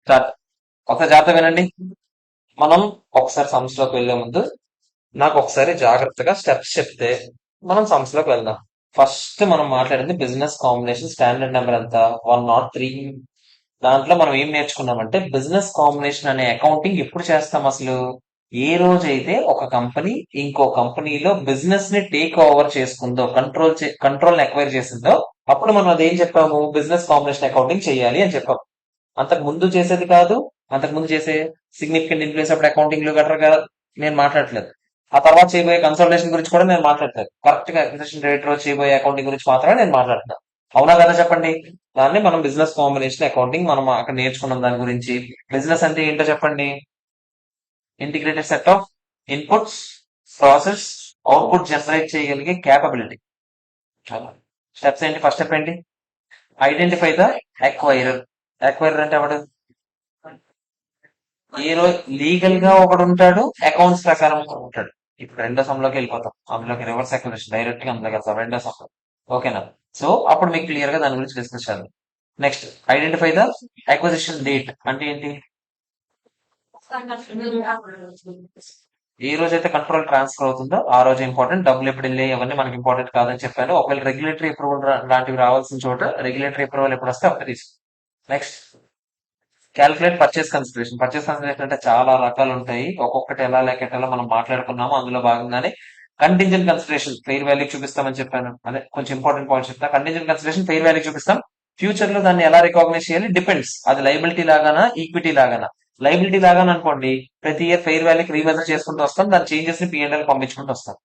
Start. ఒక జాగ్రత్త వినండి. మనం ఒకసారి సంస్థలోకి వెళ్లే ముందు నాకు ఒకసారి జాగ్రత్తగా స్టెప్స్ చెప్తే మనం సంస్థలోకి వెళ్దాం. ఫస్ట్ మనం మాట్లాడింది బిజినెస్ కాంబినేషన్ స్టాండర్డ్ నెంబర్ ఎంత, 103. దాంట్లో మనం ఏం నేర్చుకున్నామంటే బిజినెస్ కాంబినేషన్ అనే అకౌంటింగ్ ఎప్పుడు చేస్తాం అసలు? ఏ రోజైతే ఒక కంపెనీ ఇంకో కంపెనీలో బిజినెస్ ని టేక్ ఓవర్ చేసుకుందో, కంట్రోల్ ఎక్వైర్ చేసిందో, అప్పుడు మనం అదేం చెప్పాము, బిజినెస్ కాంబినేషన్ అకౌంటింగ్ చేయాలి అని చెప్పాం. అంతకు ముందు చేసేది కాదు. అంతకు ముందు చేసే సిగ్నిఫికెంట్ ఇన్ఫ్లుయెన్స్ అప్పుడు అకౌంటింగ్ లో గట్రా నేను మాట్లాడట్లేదు. ఆ తర్వాత చేయబోయే కన్సల్టేషన్ గురించి కూడా నేను మాట్లాడట్లేదు. కరెక్ట్ గా అక్విజిషన్ రేట్ లో చేయబోయే అకౌంటింగ్ గురించి మాత్రమే నేను మాట్లాడుతున్నాను. అవునా కదా చెప్పండి? దాన్ని మనం బిజినెస్ కాంబినేషన్ అకౌంటింగ్ మనం అక్కడ నేర్చుకున్నాం దాని గురించి. బిజినెస్ అంటే ఏంటో చెప్పండి. Integrated set of inputs, process, output generate చేయగలిగే క్యాపబిలిటీ. స్టెప్స్ ఏంటి? ఫస్ట్ స్టెప్ ఏంటి? Identify the acquirer. అక్వైరర్ అంటే ఎవడు? ఏ రోజు లీగల్ గా ఒకడు ఉంటాడు, అకౌంట్స్ ప్రకారం ఒకడు ఉంటాడు. ఇప్పుడు రెండో సమ్లోకి వెళ్ళిపోతాం. అందులోకి రివర్స్ అక్విజిషన్ డైరెక్ట్ గా అందులోకి వెళ్తాం రెండో సమ్. ఓకేనా? సో అప్పుడు మీకు క్లియర్ గా దాని గురించి డిస్కస్ చేద్దాం. Next, identify the acquisition date అంటే ఏంటి? ఏ రోజైతే కంట్రోల్ ట్రాన్స్ఫర్ అవుతుందో ఆ రోజు ఇంపార్టెంట్. డబ్బులు ఎప్పుడు వెళ్ళాయి అవన్నీ మనకి ఇంపార్టెంట్ కాదని చెప్పాను. ఒకవేళ రెగ్యులేటరీ అప్రూవల్ లాంటివి రావాల్సిన చోట రెగ్యులేటరీ అప్రూవల్ ఎప్పుడు వస్తే అప్పుడు తీసుకో. Next, calculate purchase consideration. Purchase consideration అంటే చాలా రకాలు ఉంటాయి. ఒక్కొక్కటి ఎలా లెక్కెట్టాలో మనం మాట్లాడుకున్నాము. అందులో భాగంగానే కంటింజెంట్ కన్సిడరేషన్ ఫెయిర్ వాల్యూ చూపిస్తామని చెప్పాను. అదే కొంచెం ఇంపార్టెంట్ పాయింట్ చెప్తా. కంటింజెంట్ కన్సిడరేషన్ ఫెయిర్ వాల్యూ చూపిస్తాం. ఫ్యూచర్ లో దాన్ని ఎలా రికాగ్నైజ్ చేయాలి డిపెండ్స్. అది లైబిలిటీ లాగానా, ఈక్విటీ లాగానా? లైబిలిటీ లాగానే అనుకోండి, ప్రతి ఇయర్ ఫెయిర్ వాల్యూకి రీమెజర్ చేసుకుంటూ వస్తాం. దాని చేంజెస్ ని P&L పంపించుకుంటూ వస్తాం.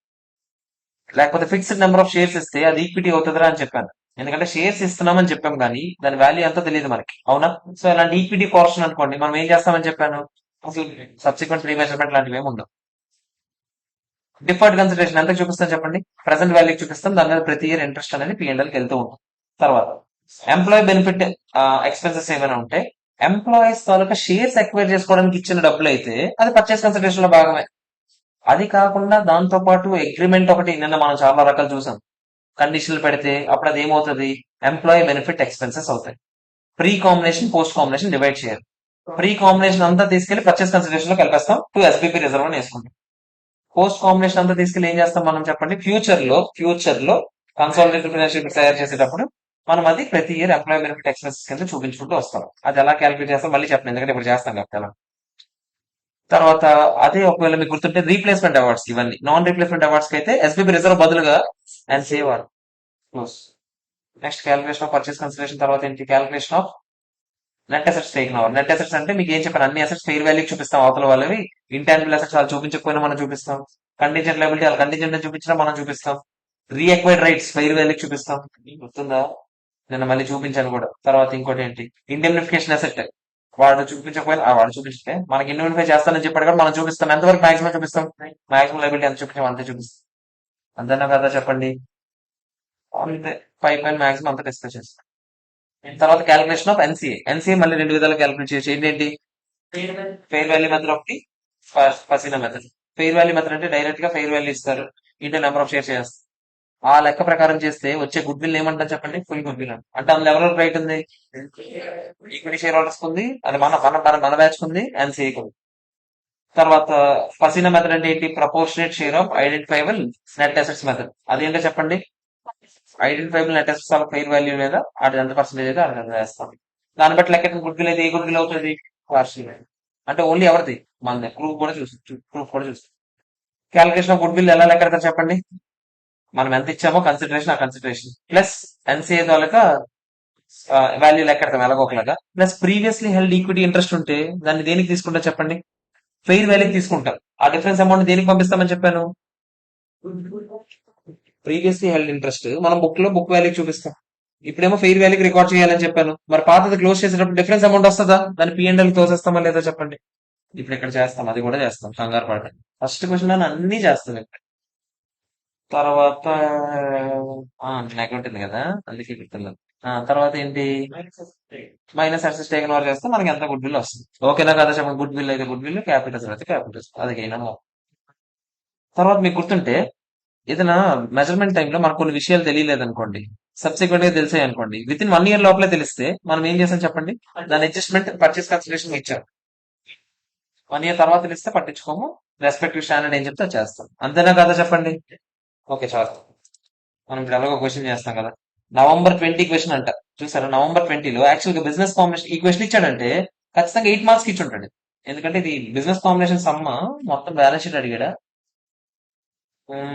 లేకపోతే ఫిక్స్డ్ నెంబర్ ఆఫ్ షేర్స్ ఇస్తే అది ఈక్విటీ అవుతుందిరా అని చెప్పాను. ఎందుకంటే షేర్స్ ఇస్తున్నామని చెప్పాం కానీ దాని వాల్యూ ఎంతో తెలియదు మనకి. అవునా? సో ఇలాంటి ఈక్విటీ పోర్షన్ అనుకోండి, మనం ఏం చేస్తామని చెప్పాను, అసలు సబ్సిక్వెంట్ రీమెజర్మెంట్ లాంటివి ఏమి ఉండవు. డిఫర్డ్ కన్సిడరేషన్ ఎంత చూపిస్తాం చెప్పండి? ప్రెసెంట్ వాల్యూ చూపిస్తాం. దాని మీద ప్రతి ఇయర్ ఇంట్రెస్ట్ అనేది P&Lకి వెళ్తూ ఉంటుంది. తర్వాత ఎంప్లాయీ బెనిఫిట్ ఎక్స్పెన్సెస్ ఏమైనా ఉంటే, ఎంప్లాయీస్ తాలూకా షేర్స్ ఎక్వైర్ చేసుకోవడానికి ఇచ్చిన డబ్బులు అయితే అది పర్చేస్ కన్సిడరేషన్ లో భాగమే. అది కాకుండా దాంతో పాటు అగ్రిమెంట్ ఒకటి నిన్న మనం చాలా రకాలు చూసాం. కండిషన్లు పెడితే అప్పుడు అది ఏమవుతుంది, ఎంప్లాయీ బెనిఫిట్ ఎక్స్పెన్సెస్ అవుతాయి. Pre combination, post combination divide చేయాలి. ప్రీ కాంబినేషన్ అంతా తీసుకెళ్లి పర్చేస్ కన్సిడరేషన్ లో కలిపేస్తాం, టు SBP రిజర్వ్ అని వేసుకుంటాం. పోస్ట్ కాంబినేషన్ అంతా తీసుకెళ్లి ఏం చేస్తాం మనం చెప్పండి? ఫ్యూచర్ లో కన్సాలిడేటెడ్ ఫైనాన్షియల్ తయారు చేసేటప్పుడు మనం అది ప్రతి ఇయర్ ఎంప్లాయీ బెనిఫిట్ ఎక్స్పెన్సెస్ కింద చూపించుకుంటూ వస్తాం. అది ఎలా క్యాలిక్యులేట్ చేస్తాం మళ్ళీ చెప్పండి, ఎందుకంటే ఇప్పుడు చేస్తాం కాబట్టి అలా. తర్వాత అదే ఒకవేళ మీకు గుర్తుంటే రీప్లేస్మెంట్ అవార్డ్స్, ఇవన్నీ నాన్ రీప్లేస్మెంట్ అవార్డ్స్ కి అయితే SBP రిజర్వ్ బదులుగా and save or close. Next, calculation of purchase consideration తర్వాత ఏంటి? Calculation of net assets taken over. Net assets అంటే మీకు ఏం చెప్పాను, అన్ని అసెట్స్ ఫెయిర్ వాల్యూ చూపిస్తాం. అవతల వాళ్ళవి ఇంటాంజిబుల్ అసెట్స్ వాళ్ళు చూపించకపోయినా మనం చూపిస్తాం. కంటింజెంట్ లయబిలిటీ వాళ్ళు కంటింజెంట్ చూపించినా మనం చూపిస్తాం. రీఎక్వైర్డ్ రైట్స్ ఫెయిర్ వాల్యూ చూపిస్తాం. గుర్తుందా? నిన్న మళ్ళీ చూపించాను కూడా. తర్వాత ఇంకోటి ఏంటి, ఇండెమ్నిఫికేషన్ అసెట్. వాడు చూపించకపోయినా వాడు చూపిస్తే మనకి ఇండెమ్నిఫై చేస్తానని చెప్పాడు కాబట్టి మనం చూపిస్తాం. ఎంతవరకు మాక్సిమం చూపిస్తాం? మాక్సిమం లయబిలిటీ ఎంత చూపించాం అంతే చూపిస్తాం. అంతేనా కదా చెప్పండి? అంతే. పైన మాక్సిమం అంతా డిస్కస్ చేస్తాం. తర్వాత క్యాలిక్యులేషన్ ఆఫ్ ఎన్సీఏ. ఎన్సీఏ మళ్ళీ రెండు విధాలు క్యాలిక్యులేట్ చేయొచ్చు. ఏంటంటి? ఫెయిర్ వాల్యూ మెథడ్ ఒకటి, ఫసీనా మెథడ్. ఫెయిర్ వాల్యూ మెథడ్ అంటే డైరెక్ట్ గా ఫెయిర్ వాల్యూ ఇస్తారు, ఇంటూ నెంబర్ ఆఫ్ షేర్స్ చేస్తారు. ఆ లెక్క ప్రకారం చేస్తే వచ్చే గుడ్ విల్ ఏమంటారు చెప్పండి? ఫుల్ గుడ్ విల్ అంటే అందులో ఎవరికి రైట్ ఉంది? ఈక్విటీ షేర్ హోల్డర్స్ ఉంది, అది మన మన మన మన బ్యాచ్ ఉంది, ఎన్సీఏ ఉంది. తర్వాత ఫసీనా మెథడ్ అంటే ఏంటి? Proportionate share of identifiable net assets method. అదేంటో చెప్పండి? Identifiable net assets of fair value లేదా అది ఎంత పర్సెంటేజ్ అయితే అది వేస్తాం. దాన్ని బట్టి లెక్క గుడ్ విల్ అయితే ఏ గుడ్ విల్ అవుతుంది? పార్షియల్. అంటే ఓన్లీ ఎవరిది? మన ప్రూఫ్ కూడా చూస్తుంది, ప్రూఫ్ కూడా చూస్తుంది. క్యాలిక్యులేషన్ ఆఫ్ గుడ్ విల్ ఎలా లెక్క పెడతారు చెప్పండి? మనం ఎంత ఇచ్చామో కన్సిడరేషన్, ఆ కన్సిడరేషన్ ప్లస్ ఎన్సీఏ వాళ్ళక వాల్యూ లెక్క పెడతాం ఎలాగోకలాగా. Plus previously held equity interest ఉంటే దాన్ని దేనికి తీసుకుంటాం చెప్పండి? ఫెయిర్ వాల్యూకి తీసుకుంటాం. ఆ డిఫరెన్స్ అమౌంట్ దేనికి పంపిస్తామని చెప్పాను? ప్రీవియస్లీ హెల్డ్ ఇంట్రెస్ట్ మనం బుక్ వాల్యూ చూపిస్తాం. ఇప్పుడేమో ఫెయిర్ వాల్యూకి రికార్డ్ చేయాలని చెప్పాను. మరి పాతది క్లోజ్ చేసేటప్పుడు డిఫరెన్స్ అమౌంట్ వస్తుందా? దాన్ని P&L తోసేస్తామా లేదా చెప్పండి? ఇప్పుడు ఇక్కడ చేస్తాం, అది కూడా చేస్తాం, కంగారు పడకండి. ఫస్ట్ క్వశ్చన్ అని అన్ని చేస్తాం ఇక్కడ. తర్వాత నెగటివ్ ఉంది కదా, అందుకే గుర్తున్నాను. తర్వాత ఏంటి? మైనస్ అసెట్స్ టేకన్ ఓవర్ చేస్తే మనకి ఎంత గుడ్ విల్ వస్తుంది. ఓకేనా కదా చెప్పండి? గుడ్ విల్ అయితే గుడ్ విల్, క్యాపిటల్స్ అయితే క్యాపిటల్స్, అదికైనా. తర్వాత మీకు గుర్తుంటే ఏదైనా మెజర్మెంట్ టైంలో మనకు కొన్ని విషయాలు తెలియలేదు అనుకోండి, సబ్సిక్వెంట్ గా తెలిసాయి అనుకోండి, విత్ ఇన్ 1 ఇయర్ లోపలే తెలిస్తే మనం ఏం చేస్తాం చెప్పండి? దాని అడ్జస్ట్మెంట్ పర్చేస్ కన్సిడరేషన్ ఇచ్చాం. 1 ఇయర్ తర్వాత తెలిస్తే పట్టించుకోము. రెస్పెక్టివ్ స్టాండర్డ్ ఏం చెప్తే అది చేస్తాం. అంతేనా కదా చెప్పండి? ఓకే, చాలు. మనం ఇప్పుడు ఎలాగో క్వశ్చన్ చేస్తాం కదా. నవంబర్ 20 క్వశ్చన్ అంట. చూసారా, నవంబర్ 20లో యాక్చువల్ గా బిజినెస్ కాంబినేషన్ ఈ క్వశ్చన్ ఇచ్చాడంటే ఖచ్చితంగా 8 మార్క్స్ ఇచ్చి ఉంటాడు. ఎందుకంటే ఇది బిజినెస్ కాంబినేషన్ సమ్మ. మొత్తం బ్యాలెన్స్ షీట్ అడిగాడా?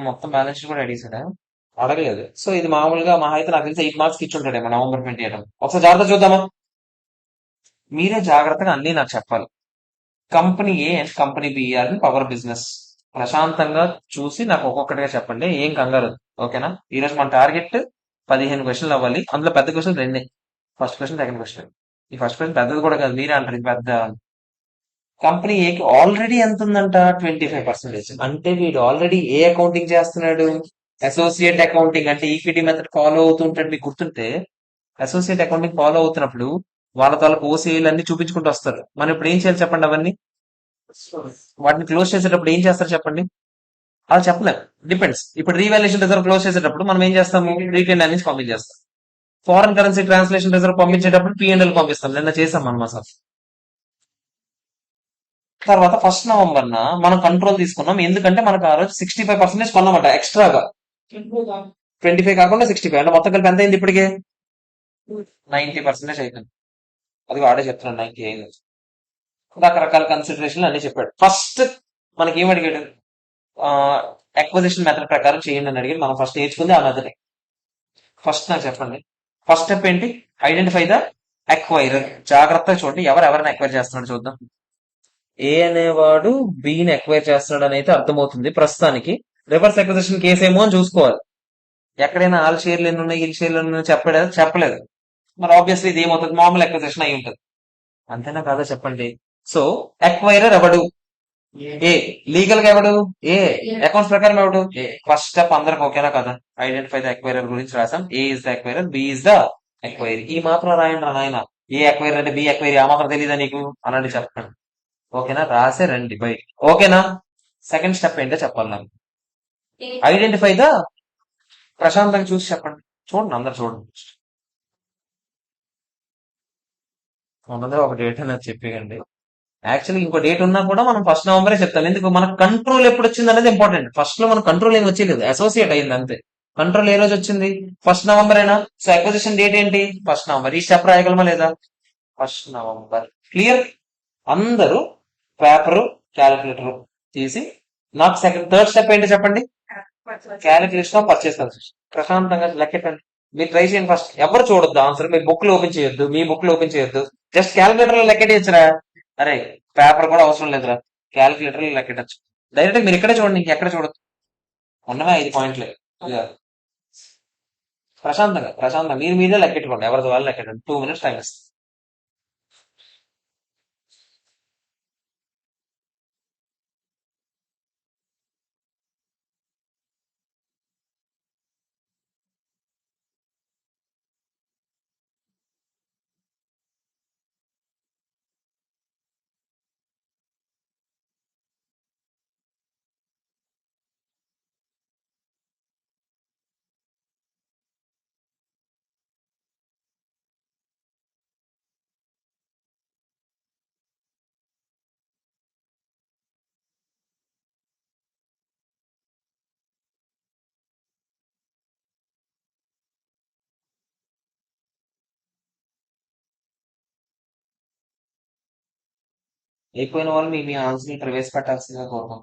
మొత్తం బ్యాలెన్స్ షీట్ కూడా అడిగేసాడా? అడగలేదు. సో ఇది మామూలుగా మహా అయితే నాకు తెలిసి 8 మార్క్స్ ఇచ్చి ఉంటాడేమో నవంబర్ 20 అంటే. ఒకసారి జాగ్రత్త చూద్దామా? మీరే జాగ్రత్తగా అన్ని నాకు చెప్పాలి. Company A and company B అని పవర్ బిజినెస్ ప్రశాంతంగా చూసి నాకు ఒక్కొక్కటిగా చెప్పండి. ఏం కంగారు వద్దు. ఓకేనా? ఈ రోజు మన టార్గెట్ 15 క్వశ్చన్లు అవ్వాలి. అందులో పెద్ద క్వశ్చన్ రెండే. First question, second question. ఈ ఫస్ట్ క్వశ్చన్ పెద్దది కూడా కాదు, మీరే అంటారు ఇది పెద్ద. కంపెనీ ఏకి ఆల్రెడీ ఎంత ఉందంట? 25%. అంటే వీడు ఆల్రెడీ ఏ అకౌంటింగ్ చేస్తున్నాడు? Associate accounting. అంటే ఈక్విటీ మెథడ్ ఫాలో అవుతుంటాడు. మీకు గుర్తుంటే అసోసియేట్ అకౌంటింగ్ ఫాలో అవుతున్నప్పుడు వాళ్ళ తాలూకు ఓసీఏలు అన్ని చూపించుకుంటూ వస్తారు. మనం ఇప్పుడు ఏం చేయాలి చెప్పండి? అవన్నీ వాటిని క్లోజ్ చేసేటప్పుడు ఏం చేస్తారు చెప్పండి? అలా చెప్పలేం. డిపెండ్స్. ఇప్పుడు రీవాల్యుయేషన్ రిజర్వ్ క్లోజ్ చేసేటప్పుడు మనం ఏం చేస్తాము? రీటైన్ అనేది పంపించేస్తాం. ఫారెన్ కరెన్సీ ట్రాన్స్లేషన్ రిజర్వ్ పంపించేటప్పుడు పిఎన్ఎల్ పంపిస్తాం. నిన్న చేసాం మనం అసలు. తర్వాత 1 నవంబర్ మనం కంట్రోల్ తీసుకున్నాం. ఎందుకంటే మనకు ఆ రోజు 65% కొన్నామట ఎక్స్ట్రాగా. 25 కాకుండా 65, అంటే మొత్తం కలిపి ఎంత అయింది ఇప్పటికే? 90% అయిపోయింది. అది ఆడే చెప్తున్నాడు 90 అయింది. రకరకాల కన్సిడరేషన్లు అన్ని చెప్పాడు. ఫస్ట్ మనకి ఏం అడిగాడు? అక్విజిషన్ మెథడ్ ప్రకారం చేయండి అని అడిగాడు. మనం ఫస్ట్ నేర్చుకుంది ఆ మెథడ్. ఫస్ట్ నాకు చెప్పండి, ఫస్ట్ స్టెప్ ఏంటి? Identify the acquirer. జాగ్రత్తగా చూడండి, ఎవరెవరిని అక్వైర్ చేస్తున్నాడు చూద్దాం. ఏ అనేవాడు బిని అక్వైర్ చేస్తున్నాడు అని అయితే అర్థమవుతుంది ప్రస్తుతానికి. రివర్స్ అక్విజిషన్ కేసు ఏమో అని చూసుకోవాలి. ఎక్కడైనా ఆల్ షేర్లు ఎన్ని ఉన్నాయి, ఇల్ షేర్లు ఎన్ని ఉన్నాయి చెప్పలేదు. మరి ఆబ్వియస్లీ ఇది ఏమవుతుంది? మామూలు అక్విజిషన్ అయి ఉంటుంది. అంతేనా కాదా చెప్పండి? సో అక్వైరర్ ఎవడు? ఏ. లీగల్ గా ఎవడు? ఏ. అకౌంట్స్ ప్రకారం ఎవడు? ఏ. ఫస్ట్ స్టెప్ అందరికి ఓకేనా కదా? ఐడెంటిఫై ద అక్వైరర్ గురించి రాసాం. A is the acquirer, B is the acquiree. ఈ మాత్రం రాయండి రా నాయన. ఏ అక్వైరర్ అంటే బి అక్వైరీ ఆ మాత్రం తెలీదా నీకు? అలాంటి చెప్పండి. ఓకేనా? రాసే రండి బయట. ఓకేనా? సెకండ్ స్టెప్ ఏంటో చెప్పాలి నాకు. ఐడెంటిఫై ద, ప్రశాంతంగా చూసి చెప్పండి. చూడండి, అందరు చూడండి. ఉన్నదే ఒక డేట్ అనేది చెప్పేయండి. యాక్చువల్లీ ఇంకో డేట్ ఉన్నా కూడా మనం 1 నవంబరే చెప్తాం. ఎందుకు? మన కంట్రోల్ ఎప్పుడు వచ్చింది అనేది ఇంపార్టెంట్. ఫస్ట్ లో మన కంట్రోల్ ఏం వచ్చేది, అసోసియేట్ అయింది అంతే. కంట్రోల్ ఏ రోజు వచ్చింది? 1 నవంబర్ అయినా. సో అక్విజిషన్ డేట్ ఏంటి? 1 నవంబర్. ఈ స్టెప్ రాయగలమా లేదా? 1 నవంబర్. క్లియర్? అందరూ పేపరు, క్యాలిక్యులేటర్ తీసి నాకు థర్డ్ స్టెప్ ఏంటి చెప్పండి? Calculation of purchase consideration. ప్రశాంతంగా లెక్కెట్టండి. మీరు ట్రై చేయండి. ఫస్ట్ ఎవరు చూడొద్దు ఆన్సర్. మీరు బుక్ లో ఓపెన్ చేయొద్దు, మీ బుక్ లో ఓపెన్ చేయొద్దు. జస్ట్ క్యాలిక్యులేటర్ లో లెక్కెట్టేయచ్చురా. అరే, పేపర్ కూడా అవసరం లేదురా, క్యాలిక్యులేటర్ లో లెక్కెట్టచ్చు. డైరెక్ట్ మీరు ఇక్కడే చూడండి, ఇంకెక్కడ చూడొద్దు. ఉన్నవే 5 పాయింట్లే. ఇక ప్రశాంతంగా మీరు మీరే లెక్కెట్టుకోండి. ఎవరిది వాళ్ళు లెక్కెట్టండి. 2 minutes టైం ఇస్తుంది. అయిపోయిన వాళ్ళు మీ మీ ఆన్సర్ ని ప్రవేశపెట్టాల్సిందిగా కోరుతాం.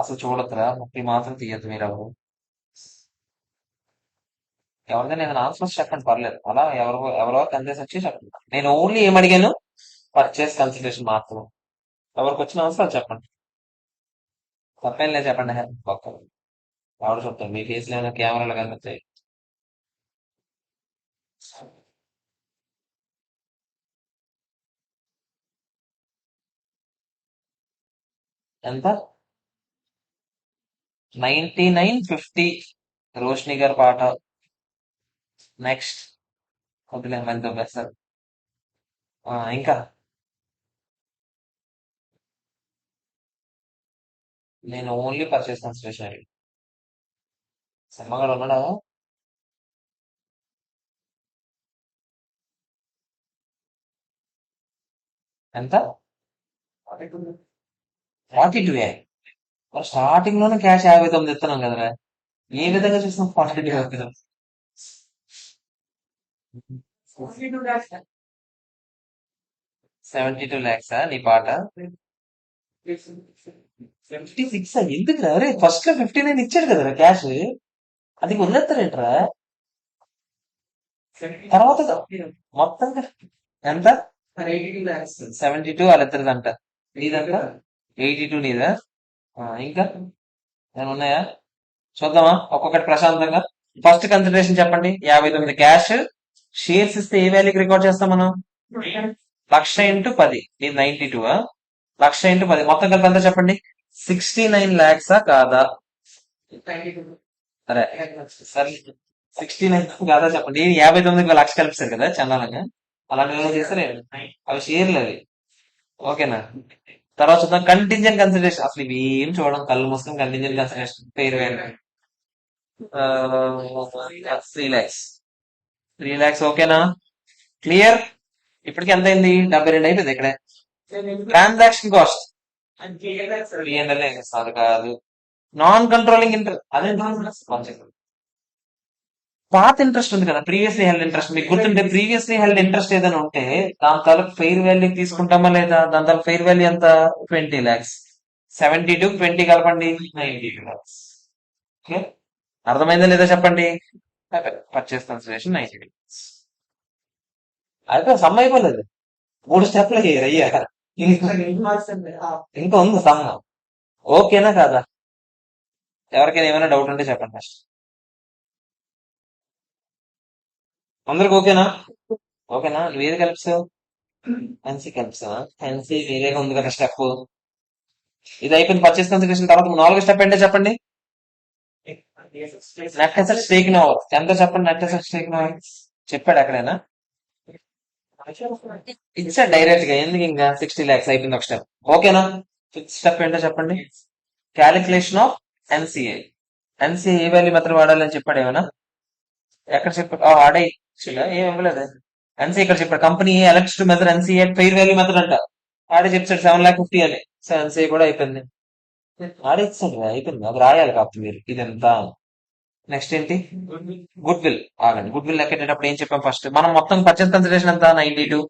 అసలు చూడొద్దురా, 30 మాత్రం తీయద్దు మీరు ఎవరు. ఎవరిదైనా ఏదైనా ఆన్సర్స్ చెప్పండి, పర్లేదు. అలా ఎవరో కన్ఫ్యూజ్ వచ్చి చెప్పండి. నేను ఓన్లీ ఏం అడిగాను? పర్చేస్ కన్సిడరేషన్ మాత్రం. ఎవరికి వచ్చిన ఆన్సర్ అది చెప్పండి. తప్పేం లేదు, చెప్పండి. పక్క ఎవరు చెప్తారు? మీ ఫేస్ లో ఏమైనా కెమెరాలు కనిపిస్తాయి. ఎంత? 9950. రోషిని గారి పాట. నెక్స్ట్. వద్దులే, మళ్ళీ దొబ్బేస్తారు. ఇంకా నేను ఓన్లీ పర్చేస్ కన్సిడరేషన్. సినిమాగాడు ఉన్నాడా? ఎంత? 42. స్టార్టింగ్ లోనే క్యాష్ 59 ఇస్తున్నాం కదరా. ఏ విధంగా చూసినా 42 అవుతుంది. 72 lakhs నీ పాట. 56 ఎందుకు రే? ఫస్ట్ లో 59 ఇచ్చాడు కదరా క్యాష్. అది వదిలేస్తారేంట్రా తర్వాత మొత్తంగా ఎంత? 72 వాళ్ళిద్దరిదంట. నీదంట 82 నీదా. ఇంకా ఏమైనా ఉన్నాయా చూద్దామా ఒక్కొక్కటి ప్రశాంతంగా. ఫస్ట్ కన్సిడరేషన్ చెప్పండి. 59 క్యాష్. షేర్స్ ఇస్తే ఏ వాల్యూకి రికార్డ్ చేస్తాం మనం? 1,00,000 × 10. నీది 92. 1,00,000 × 10 మొత్తం కలిపి ఎంత చెప్పండి? 69 lakhs కాదా? సరే సరే 69 కాదా చెప్పండి. 59 లక్ష కలిపిస్తారు కదా చందానంగా. అలాంటి ఏమైనా చేస్తారే? అవి షేర్లు అవి. ఓకేనా? తర్వాత చూద్దాం కంటింజెంట్ కన్సిడరేషన్. అసలు ఇవి ఏం చూడడం, కళ్ళు మూసుకొని కంటింజెంట్ కన్సిడరేషన్ పేరు వేరు. 3 lakhs. 3 lakhs ఓకేనా? క్లియర్? ఇప్పటికి ఎంత అయింది? 72 అయిపోయింది ఇక్కడే. ట్రాన్సాక్షన్ కాస్ట్ అది కాదు. నాన్ కంట్రోలింగ్ ఇంట్రెస్ట్ అదే పాత ఇంట్రెస్ట్ ఉంది కదా, ప్రీవియస్లీ హెల్డ్ ఇంట్రెస్ట్. మీకు గుర్తుంటే ప్రీవియస్లీ హెల్డ్ ఇంట్రెస్ట్ ఏదైనా ఉంటే దాని తాలూకు ఫెయిర్ వాల్యూ తీసుకుంటామా లేదా? దాని తాలూకు ఫెయిర్ వాల్యూ ఎంత? 20 lakhs. 72 20 కలపండి 92 lakhs. ఓకే, అర్థమైందా లేదా చెప్పండి. Purchase consideration 92 lakhs. అయితే సమ్ అయిపోలేదు. 3 స్టెప్లు అయ్యా. ఇంకా ఉంది సమ్. ఓకేనా కాదా? ఎవరికైనా ఏమైనా డౌట్ ఉంటే చెప్పండి ఫస్ట్. అందరికి ఓకేనా? ఓకేనా? నువ్వు ఏది కలిపిసావు? ఎన్సీ కలిపిసావా? ఎన్సీ వేరేగా ఉంది కదా స్టెప్. ఇది అయిపోయింది పర్చేస్ కన్సిడరేషన్. తర్వాత 4వ స్టెప్ ఏంటో చెప్పండి. Net assets taken over. ఎంత చెప్పండి? నెట్ అసెట్స్ టేకిన్ ఓవర్ చెప్పాడు ఎక్కడైనా? ఇచ్చాడు డైరెక్ట్ గా. ఎందుకు ఇంకా 60 lakhs అయిపోయింది ఒక స్టెప్. ఓకేనా? 5th స్టెప్ ఏంటో చెప్పండి. Calculation of NCA. NCA A value method వాడాలని చెప్పాడు ఏమైనా? ఎక్కడ చెప్పాడు? ఆడే ఏం ఇవ్వలేదు. ఎన్సీ ఇక్కడ చెప్పాడు. Company elects to method NCA fair value method అంట. ఆడే చెప్తాడు 7,50,000 అని. సో ఎన్సీఏ కూడా అయిపోయింది. ఆడే ఇచ్చాడు అయిపోయింది. అది రాయాలి కాకపోతే మీరు ఇదంతా. నెక్స్ట్ ఏంటి? Good will. ఆగండి, గుడ్ విల్ లెక్కేటప్పుడు ఏం చెప్పాం ఫస్ట్? మనం మొత్తం పర్చేస్ కన్సిడరేషన్ ఎంత? 92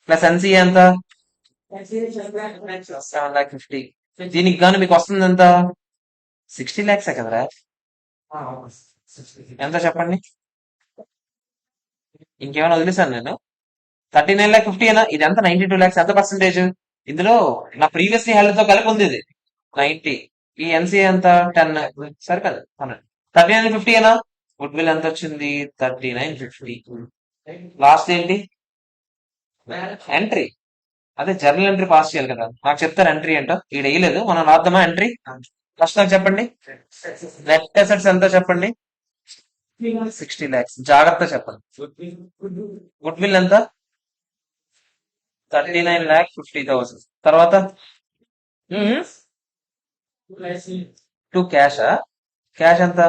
ప్లస్ ఎన్సీఏ ఎంత? 7,50,000. దీనికి గాను మీకు వస్తుంది ఎంత? 60 lakhs కదరా. ఎంత చెప్పండి? ఇంకేమైనా వదిలేసాను నేను? 39,50,000 అయినా ఇది ఎంత? 92 lakhs. ఎంత పర్సెంటేజ్ ఇందులో? నా ప్రీవియస్లీ హెల్డ్ తో కలిపి ఉంది ఇది 90. ఈ ఎన్సీఏ ఎంత? 10. సరిపోదు 39,50 అయినా. గుడ్ విల్ ఎంత వచ్చింది? 39,50. లాస్ట్ ఏంటి? ఎంట్రీ. అదే జర్నల్ ఎంట్రీ పాస్ చేయాలి కదా. నాకు చెప్తారు ఎంట్రీ ఏంటో. ఈడ వేయలేదు, మనం రాద్దామా ఎంట్రీ? ఫస్ట్ నాకు చెప్పండి. నెట్ అసెట్స్ ఎంత చెప్పండి? 60 lakhs. జాగ్రత్త చెప్పండి. గుడ్ విల్ ఎంత? 39,50,000. తర్వాత 2 క్యాషా? క్యాష్ ఎంత?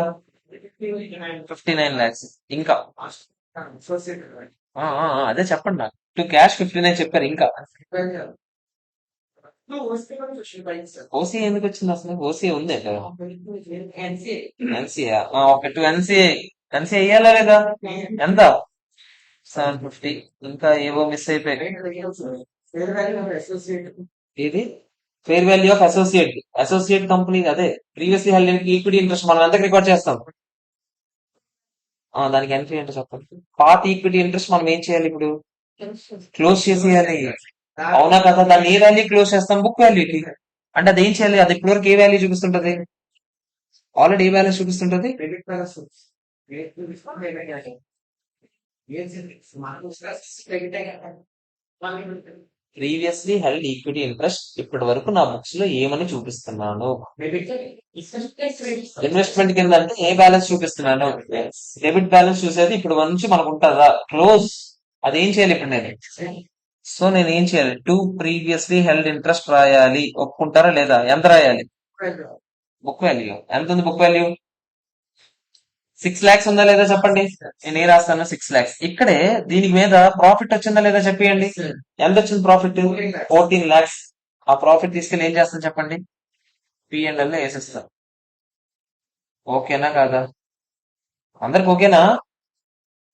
59 lakhs. ఇంకా అదే చెప్పండి నాకు. 2 క్యాష్ 59 చెప్పారు. ఇంకా ఓసీ ఎందుకు వచ్చింది అసలు? ఓసీ ఉంది ఎన్సీఏ. Okay 2 NCA. ఎన్సీఏ అయ్యాలా లేదా? ఎంత? 750. ఇంకా ఏవో మిస్ అయిపోయాయి. ఇది fair value of associate. Associate company అదే ప్రీవియస్లీ హెల్డ్ ఈక్విటీ ఇంట్రెస్ట్ మనం ఎంతకు రికార్డ్ చేస్తాం? దానికి ఎంట్రీ ఏంటో చెప్పండి. పాత ఈక్విటీ ఇంట్రెస్ట్ మనం ఏం చేయాలి ఇప్పుడు? క్లోజ్ చేసేయాలి. అవునా కదా? దాన్ని ఏ వాల్యూ క్లోజ్ చేస్తాం? బుక్ వాల్యూకి. అంటే అది ఏం చేయాలి? అది ఇప్పటివరకు ఏ వాల్యూ చూపిస్తుంటది? ఆల్రెడీ ఏ వాల్యూ చూపిస్తుంటది? ప్రీవియస్లీ హెల్డ్ ఈక్విటీ ఇంట్రెస్ట్ ఇప్పటి వరకు నా బుక్స్ లో ఏమని చూపిస్తున్నాను? ఇన్వెస్ట్మెంట్ కింద అంటే ఏ బ్యాలెన్స్ చూపిస్తున్నాను? డెబిట్ బ్యాలెన్స్ చూసేది ఇప్పుడు నుంచి మనకు ఉంటుందా? క్లోజ్. అదేం చేయాలి ఇప్పుడు నేను? సో నేను ఏం చేయాలి? 2 ప్రీవియస్లీ హెల్డ్ ఇంట్రెస్ట్ రాయాలి. ఒప్పుకుంటారా లేదా? ఎంత రాయాలి? బుక్ వాల్యూ ఎంత ఉంది? బుక్ వాల్యూ 6 lakhs ఉందా లేదా చెప్పండి. నేను ఏ రాస్తాను 6 lakhs. ఇక్కడే దీనికి మీద ప్రాఫిట్ వచ్చిందా లేదా చెప్పండి. ఎంత వచ్చింది ప్రాఫిట్? 14 lakhs. ఆ ప్రాఫిట్ తీసుకెళ్ళి ఏం చేస్తాను చెప్పండి. P&L లో వేసేస్తాను. ఓకేనా కాదా? అందరికి ఓకేనా?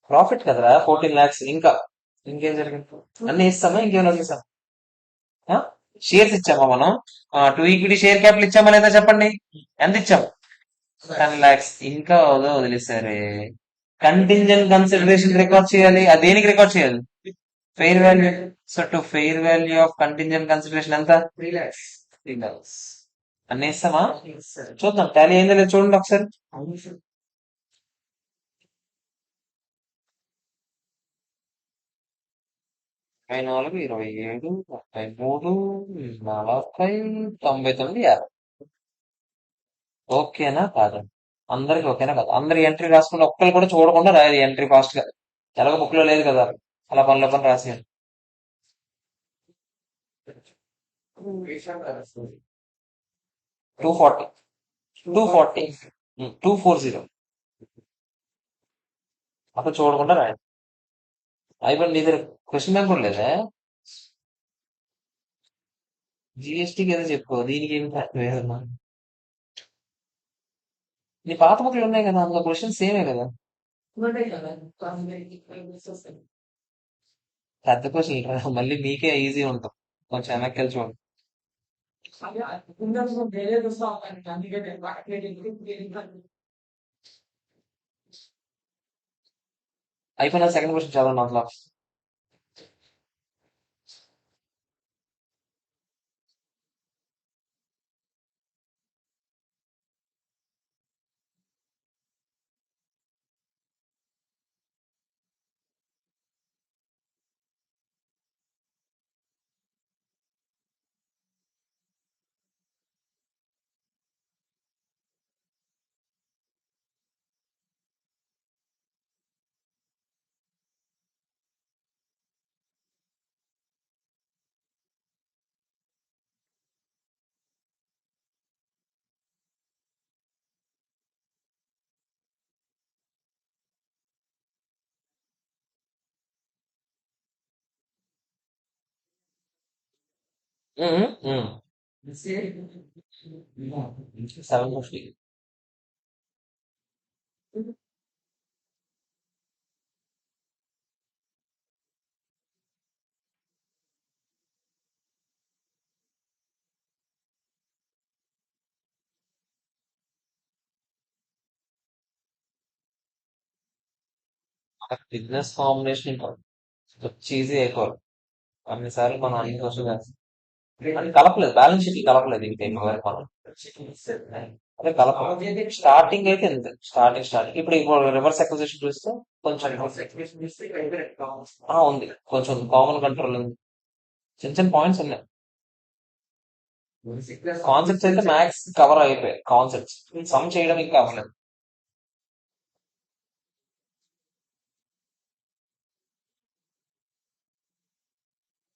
ప్రాఫిట్ కదరా 14 lakhs. ఇంకేం జరిగింది? అన్ని ఇస్తామా ఇంకేమైనా వదిలేసాం? షేర్స్ ఇచ్చామా మనం? టూ ఈక్విటీ షేర్ క్యాపిటల్ ఇచ్చామా లేదా చెప్పండి. ఎంత ఇచ్చాం? 10 lakhs. ఇంకా వదిలేసారే. కంటింజెంట్ కన్సిడరేషన్ రికార్డ్ చేయాలి. అది దేనికి రికార్డ్ చేయాలి? Fair value. So to fair value of contingent consideration ఎంత? 3 lakhs. అన్ని ఇస్తామా? చూద్దాం టాలీ అయిందో లేదు చూడండి ఒకసారి. 24, 27, 33, 40, 99, 50. ఓకేనా కాదు? అందరికి ఓకేనా కాదు? అందరి ఎంట్రీ రాసుకుని ఒక్కరు కూడా చూడకుండా రాయాలి ఎంట్రీ ఫాస్ట్ గా. ఎలాగో బుక్ లో లేదు కదా, అలా పనిలో పని రాసేయండి. 240, 240, 240. అప్పుడు చూడకుండా రాయండి. అయిపోయింది. నీ దగ్గర క్వశ్చన్ బ్యాంక్ కూడా లేదా? జిఎస్టీకి ఏదో చెప్పు, దీనికి ఏమి వేదమ్మా. నీ పాత బుక్లు ఉన్నాయి కదా, అందులో క్వశ్చన్ సేమే కదా. పెద్ద క్వశ్చన్ మళ్ళీ మీకే ఈజీ ఉంటుంది. కొంచెం వెనక్కి వెళ్ళి చూడండి. అయిపోయిన సెకండ్ క్వశ్చన్ చదవండి అందులో. ఉమ్, ఉమ్. 750. బిజినెస్ కాంబినేషన్ ఇంకా చీజీ అయిపోవాలి. అన్నిసార్లు మనం అన్ని క్వశ్చన్ అది కలపలేదు, బ్యాలెన్స్ షీట్ కలపలేదు ఇంకా ఇప్పటి వరకు మనం. అదే కలపలేదు. స్టార్టింగ్ అయితే ఎంత స్టార్టింగ్ ఇప్పుడు రివర్స్ అక్విజిషన్ చూస్తే కొంచెం ఉంది, కొంచెం కామన్ కంట్రోల్ ఉంది, చిన్న చిన్న పాయింట్స్ ఉన్నాయి. కాన్సెప్ట్స్ అయితే మ్యాథ్స్ కవర్ అయిపోయాయి. కాన్సెప్ట్స్ సమ్ చేయడం ఇంకా అవ్వలేదు.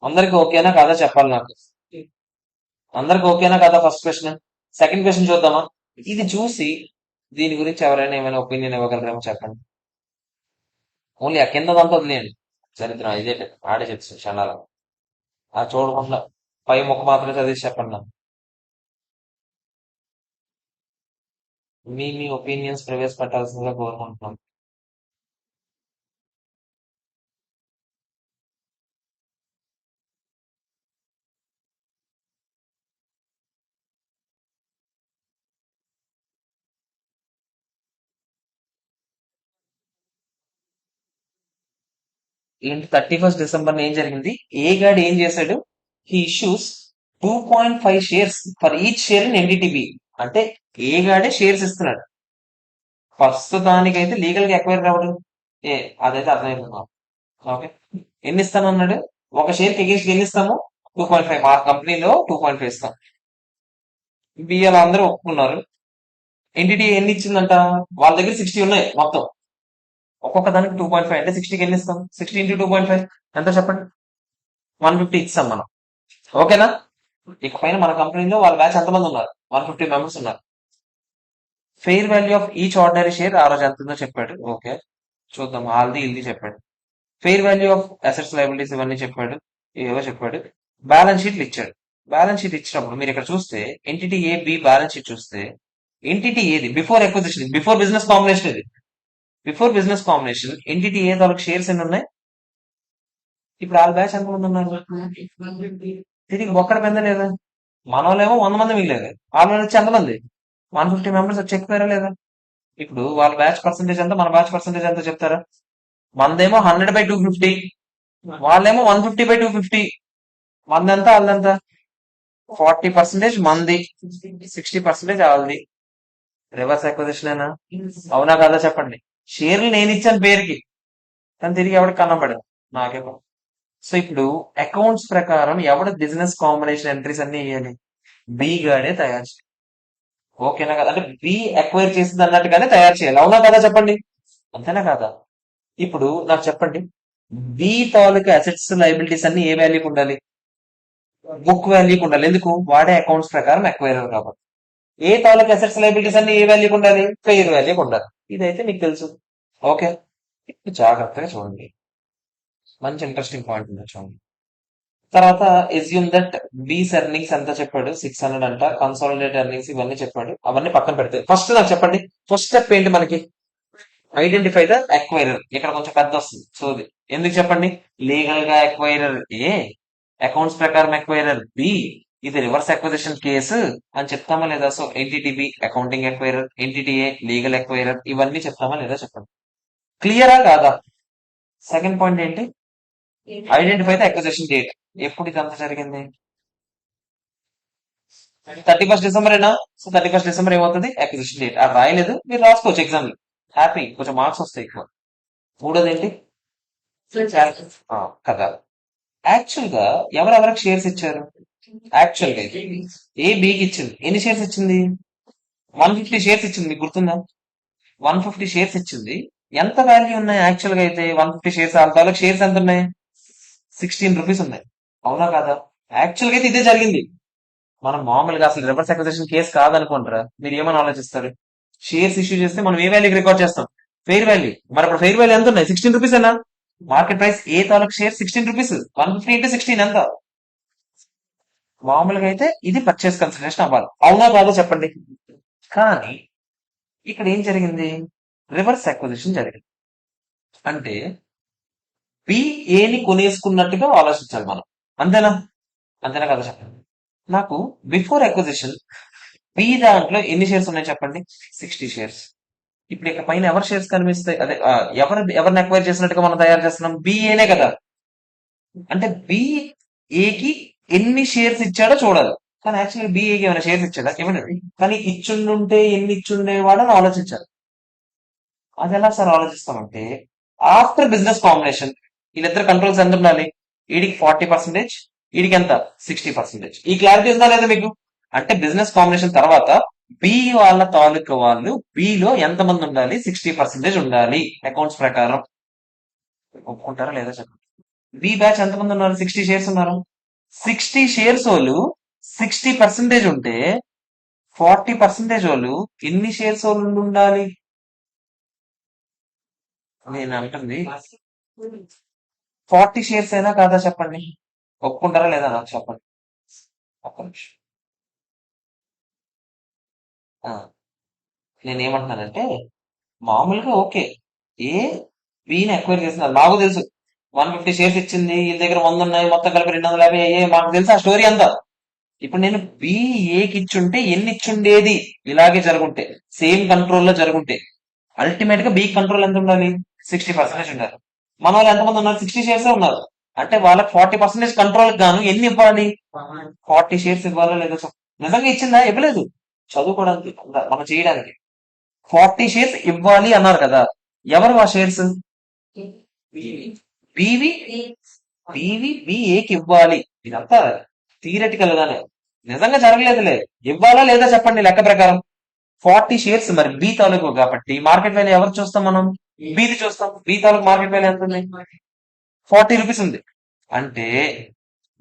అందరికి ఓకేనా కాదా చెప్పాలి నాకు. అందరికి ఓకేనా కదా ఫస్ట్ క్వశ్చన్. సెకండ్ క్వశ్చన్ చూద్దామా. ఇది చూసి దీని గురించి ఎవరైనా ఏమైనా ఒపీనియన్ ఇవ్వగలరేమో చెప్పండి. ఓన్లీ ఆ కింద దాంతో వదిలేయండి. చరిత్ర ఇదే ఆడే చెప్తాను క్షణాలు. ఆ చూడకుండా పై ముక్క మాత్రమే చదివి చెప్పండి నాకు. మీ ఒపీనియన్స్ ప్రవేశపెట్టాల్సిందిగా కోరుకుంటున్నాం. ఏంటి 31st December ఏం జరిగింది? ఏ గాడు ఏం చేశాడు? He issues 2.5 shares for each share in NDTB. అంటే ఏ గాడే షేర్స్ ఇస్తున్నాడు. ప్రస్తుతానికైతే లీగల్ గా ఎక్వైర్ కావడం అదైతే అర్థమైపోతున్నాం. ఓకే, ఎన్ని ఇస్తానన్నాడు? ఒక షేర్ కి ఎగేస్ట్ ఎన్ని ఇస్తాము? 2.5. మా కంపెనీలో 2.5 ఇస్తాం. బిఎల్ అందరూ ఒప్పుకున్నారు. ఎన్టీటీ ఎన్ని ఇచ్చిందంట? వాళ్ళ దగ్గర 60 ఉన్నాయి మొత్తం. ఒక్కొక్క దానికి 2.5 అంటే 60కి ఎన్ని ఇస్తాం? 60 ఇంటూ 2.5 ఎంత చెప్పండి? 150 ఇస్తాం మనం. ఓకేనా? ఇకపైన మన కంపెనీలో వాళ్ళ బ్యాచ్ ఎంతమంది ఉన్నారు? 150 మెంబర్స్ ఉన్నారు. Fair value of each ordinary share ఆ రోజు ఎంత ఉందో చెప్పాడు. ఓకే, చూద్దాం. ఆల్ది ఇల్ది చెప్పాడు. Fair value of assets liabilities ఇవన్నీ చెప్పాడు. ఏవో చెప్పాడు. బ్యాలెన్స్ షీట్లు ఇచ్చాడు. బ్యాలెన్స్ షీట్ ఇచ్చినప్పుడు మీరు ఇక్కడ చూస్తే entity A B balance sheet చూస్తే ఎంటిటీ ఏది before acquisition, before business combination, ఇది బిఫోర్ బిజినెస్ కాంబినేషన్ ఎంటిటీ ఏ తాలూకు షేర్స్ ఎన్ని ఉన్నాయి? ఇప్పుడు వాళ్ళ బ్యాచ్ ఎంతమంది ఉన్నారు? తిరిగి ఒక్కడ పెంద లేదా? మన వాళ్ళేమో 100 మంది మిగిలేదు. వాళ్ళ వచ్చి ఎంతమంది? 150 మెంబర్స్ వచ్చి ఎక్కిపోయారా లేదా? ఇప్పుడు వాళ్ళ బ్యాచ్ పర్సంటేజ్ ఎంత, మన బ్యాచ్ పర్సంటేజ్ ఎంత చెప్తారా? మనదేమో 100/250, వాళ్ళేమో 150/250. మందెంత వాళ్ళెంత? 40% మంది, 60% వాళ్ళది. రివర్స్ అక్విజిషన్ అవునా కదా చెప్పండి. షేర్లు నేను ఇచ్చాను పేరుకి, కానీ తిరిగి ఎవరికి కనపడదు, నాకేమో. సో ఇప్పుడు అకౌంట్స్ ప్రకారం ఎవడు బిజినెస్ కాంబినేషన్ ఎంట్రీస్ అన్ని ఇవ్వాలి? బి గానే తయారు చేయాలి. ఓకేనా కదా? అంటే బి అక్వైర్ చేసింది అన్నట్టుగానే తయారు చేయాలి. అవునా కదా చెప్పండి? అంతేనా కాదా? ఇప్పుడు నాకు చెప్పండి, బి తాలూకా అసెట్స్ లైబిలిటీస్ అన్ని ఏ వాల్యూకి ఉండాలి? బుక్ వాల్యూకి ఉండాలి. ఎందుకు? వాడే అకౌంట్స్ ప్రకారం అక్వైరర్ కాబట్టి. ఏ తాలూకా అసెట్స్ లైబిలిటీస్ అన్ని ఏ వాల్యూకి ఉండాలి? ఫెయిర్ వాల్యూకి ఉండాలి. ఇదైతే మీకు తెలుసు. ఓకే, ఇప్పుడు జాగ్రత్తగా చూడండి, మంచి ఇంట్రెస్టింగ్ పాయింట్ ఉంది చూడండి. తర్వాత ఎస్యూమ్ దట్ బీస్ ఎర్నింగ్స్ ఎంత చెప్పాడు? 600 అంట. కన్సాలిడేట్ ఎర్నింగ్స్ ఇవన్నీ చెప్పాడు. అవన్నీ పక్కన పెడితే ఫస్ట్ నాకు చెప్పండి, ఫస్ట్ స్టెప్ ఏంటి మనకి? Identify the acquirer. ఇక్కడ కొంచెం పెద్ద వస్తుంది సోది. ఎందుకు చెప్పండి? లీగల్ గా అక్వైరర్ ఏ, అకౌంట్స్ ప్రకారం అక్వైరర్ బి, ఇది రివర్స్ అక్విజిషన్ కేసు అని చెప్తామా లేదా? So entity B accounting acquirer, entity A legal acquirer, ఇవన్నీ చెప్తామా లేదా చెప్పండి. క్లియరా కాదా? సెకండ్ పాయింట్ ఏంటి? Identify the acquisition date. ఎప్పుడు ఇదంతా జరిగింది? 31st December ఏనా? సో 31st December ఏమవుతుంది? Acquisition date. అది రాయలేదు, మీరు రాసుకోవచ్చు ఎగ్జామ్ లో, హ్యాపీ, కొంచెం మార్క్స్ వస్తాయి ఎక్కువ. మూడోది ఏంటి? కదా. యాక్చువల్ గా ఎవరెవరికి షేర్స్ ఇచ్చారు? యాక్చువల్ గా ఏ బికి ఇచ్చింది. ఎన్ని షేర్స్ ఇచ్చింది? 150 షేర్స్ ఇచ్చింది. మీకు గుర్తుందా? 150 షేర్స్ ఇచ్చింది. ఎంత వాల్యూ ఉన్నాయి యాక్చువల్ గా? అయితే 150 షేర్స్, వాళ్ళ షేర్స్ ఎంత ఉన్నాయి? 16 రూపీస్ ఉన్నాయి. అవునా కాదా? యాక్చువల్ గా అయితే ఇదే జరిగింది. మనం మామూలుగా అసలు రివర్స్ అక్విజిషన్ కేసు కాదనుకుంటారా? మీరు ఏమని ఆలోచిస్తారు? షేర్స్ ఇష్యూ చేస్తే మనం ఏ వాల్యూకి రికార్డ్ చేస్తాం? Fair value. మరి ఇప్పుడు ఫెయిర్ వాల్యూ ఎంత ఉన్నాయి? 16 రూపీస్ అన్నా. మార్కెట్ ప్రైస్ ఏ తాలూకు షేర్ 16 రూపీస్. 150 × 16 ఎంత? మామూలుగా అయితే ఇది పర్చేస్ కన్సిడరేషన్ అవ్వాలి. అవునా కాదో చెప్పండి. కానీ ఇక్కడ ఏం జరిగింది? రివర్స్ అక్విజిషన్ జరిగింది. అంటే బి ఏని కొనేసుకున్నట్టుగా ఆలోచించాలి మనం. అంతేనా? అంతేనా కదా చెప్పండి. నాకు బిఫోర్ అక్విజిషన్ బి దాంట్లో ఎన్ని షేర్స్ ఉన్నాయి చెప్పండి? 60 షేర్స్. ఇప్పుడు ఇక పైన ఎవరి షేర్స్ కనిపిస్తాయి? అదే ఎవరిని అక్వైర్ చేసినట్టుగా మనం తయారు చేస్తున్నాం? బిఏనే కదా. అంటే బిఏకి ఎన్ని షేర్స్ ఇచ్చాడో చూడాలి. కానీ యాక్చువల్లీ బిఏకి ఏమైనా షేర్స్ ఇచ్చాడా? ఇవ్వలేదు. కానీ ఇచ్చుండుంటే ఎన్ని ఇచ్చుండేవాడని ఆలోచించాలి. అది ఎలా సార్ ఆలోచిస్తామంటే, ఆఫ్టర్ బిజినెస్ కాంబినేషన్ వీళ్ళిద్దరు కంట్రోల్స్ ఎంత ఉండాలి? వీడికి 40%, వీడికి ఎంత? 60%. ఈ క్లారిటీ ఉందా లేదా మీకు? అంటే బిజినెస్ కాంబినేషన్ తర్వాత బి వాళ్ళ తాలూకా వాళ్ళు బిలో ఎంత మంది ఉండాలి? 60% ఉండాలి అకౌంట్స్ ప్రకారం. ఒప్పుకుంటారా లేదా చెప్పండి. బి బ్యాచ్ ఎంత మంది ఉన్నారు? 60 షేర్స్ ఉన్నారు. 60 షేర్స్ వాళ్ళు 60% ఉంటే 40% వాళ్ళు ఎన్ని షేర్స్ వాళ్ళు ఉండాలి? నేను అంటుంది 40 షేర్స్ అయినా కాదా చెప్పండి. ఒప్పుకుంటారా లేదా నాకు చెప్పండి. ఒక్క నిమిషం. ఆ, నేనేమంటున్నానంటే మామూలుగా ఓకే, ఏ బిని ఎక్వైర్ చేస్తున్నారు మాకు తెలుసు. 150 షేర్స్ ఇచ్చింది, వీళ్ళ దగ్గర 100 ఉన్నాయి, మొత్తం కలిపి 250 అయ్యాయి, మాకు తెలుసు ఆ స్టోరీ అంతా. ఇప్పుడు నేను బిఏకి ఇచ్చుంటే ఎన్ని ఇచ్చుండేది? ఇలాగే జరుగుంటే, సేమ్ కంట్రోల్లో జరుగుంటే అల్టిమేట్ గా బి కంట్రోల్ ఎంత ఉండాలి? 60% ఉండాలి. మన వాళ్ళు ఎంతమంది ఉన్నారు? 60 షేర్స్ ఉన్నారు. అంటే వాళ్ళకి 40% కంట్రోల్ గాను ఎన్ని ఇవ్వాలి? 40 షేర్స్ ఇవ్వాలో లేదో నిజంగా ఇచ్చిందా? ఇవ్వలేదు. చదువుకోవడానికి, మనం చేయడానికి 40 షేర్స్ ఇవ్వాలి అన్నారు కదా. ఎవరు ఆ షేర్స్? బీవి బీవి బిఏకి ఇవ్వాలి. ఇదంతా థియరటికల్ గానే, నిజంగా జరగలేదులే. ఇవ్వాలా లేదా చెప్పండి లెక్క ప్రకారం. 40 షేర్స్ మరి బి తాలూకు కాబట్టి మార్కెట్ వాల్యూ ఎవరు చూస్తాం మనం? బిది చూస్తాం. బి తాలూకు మార్కెట్ వాల్యూ ఎంత ఉంది? 40 రూపీస్ ఉంది. అంటే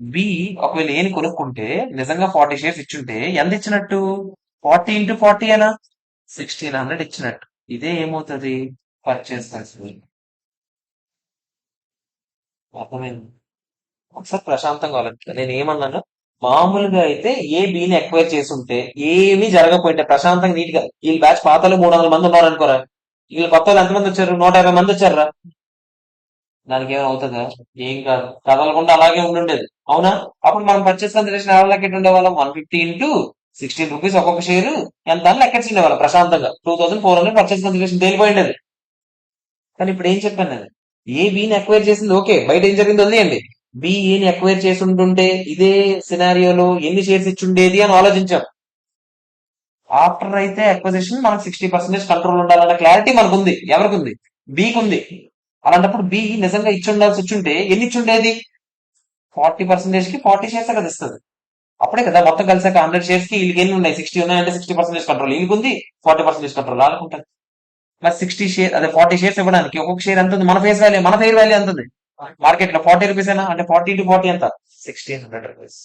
బి ఒకవేళ ఏని కొనుక్కుంటే నిజంగా 40 షేర్స్ ఇచ్చుంటే ఎంత ఇచ్చినట్టు? 40 × 40 అయినా 1600 ఇచ్చినట్టు. ఇదే ఏమవుతుంది? Purchase consideration. అర్థమైంది? ఒకసారి ప్రశాంతంగా ఆలోచించాలి. నేను ఏమన్నాను? మామూలుగా అయితే ఏ బిని ఎక్వైర్ చేసి ఉంటే ఏమీ జరగకపోయింటే ప్రశాంతంగా నీట్ గా వీళ్ళ బ్యాచ్ పాతలు 300 మంది ఉన్నారు అనుకోరా, వీళ్ళు కొత్త వాళ్ళు ఎంతమంది వచ్చారు? 150 మంది వచ్చారా? దానికి ఏమైనా అవుతుందా? ఏం కాదు, కదలకుండా అలాగే ఉండుండేది. అవునా? అప్పుడు మనం పర్చేస్ కన్సిడరేషన్ ఎవరి లెక్క ఉండేవాళ్ళం? 150 ఇంటూ 16 రూపీస్ ఒక్కొక్క షేరు ఎంత అని లెక్కేసి ఉండేవాళ్ళం ప్రశాంతంగా. 2400 పర్చేస్ కన్సిడరేషన్ తేలిపోయిండేది. కానీ ఇప్పుడు ఏం చెప్పాను నేను? ఏ బిని అక్వైర్ చేసింది ఓకే, బయట ఏం జరిగింది వదిలేయండి. బి ఏని అక్వైర్ చేసి ఉంటుంటే ఇదే సినారియోలో ఎన్ని షేర్స్ ఇచ్చుండేది అని ఆలోచించాం. ఆఫ్టర్ అయితే అక్వజిషన్ మనకు 60% కంట్రోల్ ఉండాలన్న క్లారిటీ మనకు ఉంది. ఎవరికి ఉంది? బికి ఉంది. అలాంటప్పుడు బి నిజంగా ఇచ్చి ఉండాల్సి వచ్చుంటే ఎన్ని ఇచ్చుండేది? 40% కి 40 షేర్స్ కదా ఇస్తుంది. అప్పుడే కదా మొత్తం కలిసాక 100 షేర్స్ కి వీళ్ళకి ఎన్ని ఉన్నాయి? 60 ఉన్నాయంటే 60% కంట్రోల్ వీళ్ళకి ఉంది, 40% కంట్రోల్ అనుకుంటుంది. మరి 60 షేర్ అదే 40 షేర్స్ ఇవ్వడానికి ఒక్కొక్క షేర్ ఎంత ఉంది? మన ఫెయిర్ వాల్యూ ఎంత ఉంది మార్కెట్ లో? 40 రూపీస్ అయినా అంటే 40 ఇంటూ 40 ఎంత? 1600 రూపీస్.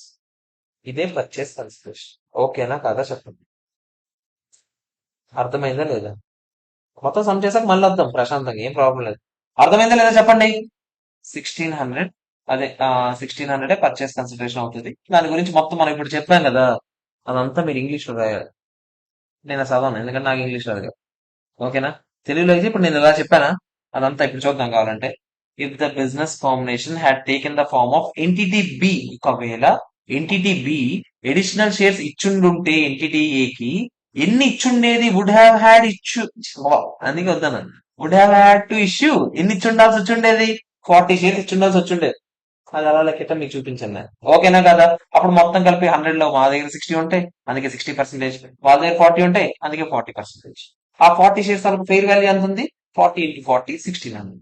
ఇదే పర్చేస్ కన్సిడరేషన్. ఓకేనా కాదా చెప్పండి? అర్థమైందా లేదా? మొత్తం సమ్ చేసాక మళ్ళీ వద్దాం ప్రశాంతంగా, ఏం ప్రాబ్లం లేదు. అర్థమైందా లేదా చెప్పండి? 1600, అదే 1600 పర్చేస్ కన్సిడరేషన్ అవుతుంది. దాని గురించి మొత్తం మనం ఇప్పుడు చెప్పాం కదా, అదంతా మీరు ఇంగ్లీష్ లో రాయాలి. నేను చదవను ఎందుకంటే నాకు ఇంగ్లీష్ రాదు. ఓకేనా? తెలుగులో అయితే ఇప్పుడు నేను ఇలా చెప్పానా, అదంతా ఇప్పుడు చూద్దాం కావాలంటే. If the business combination had taken the form of entity B, ఒకవేళ ఎంటిటీ బి ఎడిషనల్ షేర్స్ ఇచ్చుండుంటే ఎంటిటీ ఏకి ఎన్ని ఇచ్చుండేది? వుడ్ హ్యావ్ హ్యాడ్ ఇచ్చు, అందుకే వద్దాను. Would have had to issue, ఎన్ని ఇచ్చుండాల్సి వచ్చుండేది? 40 షేర్స్ ఇచ్చుండాల్సి వచ్చుండేది. అది అలా లెక్కట మీకు చూపించాను నేను. ఓకేనా కదా? అప్పుడు మొత్తం కలిపి 100 లో మా దగ్గర 60 ఉంటాయి, అందుకే 60%. వాళ్ళ దగ్గర 40 ఉంటాయి, అందుకే 40%. ఆ 40 షేర్స్ వాళ్ళకి ఫెయిర్ వాల్యూ ఎంత ఉంది? 40 ఇంటూ 40 1600.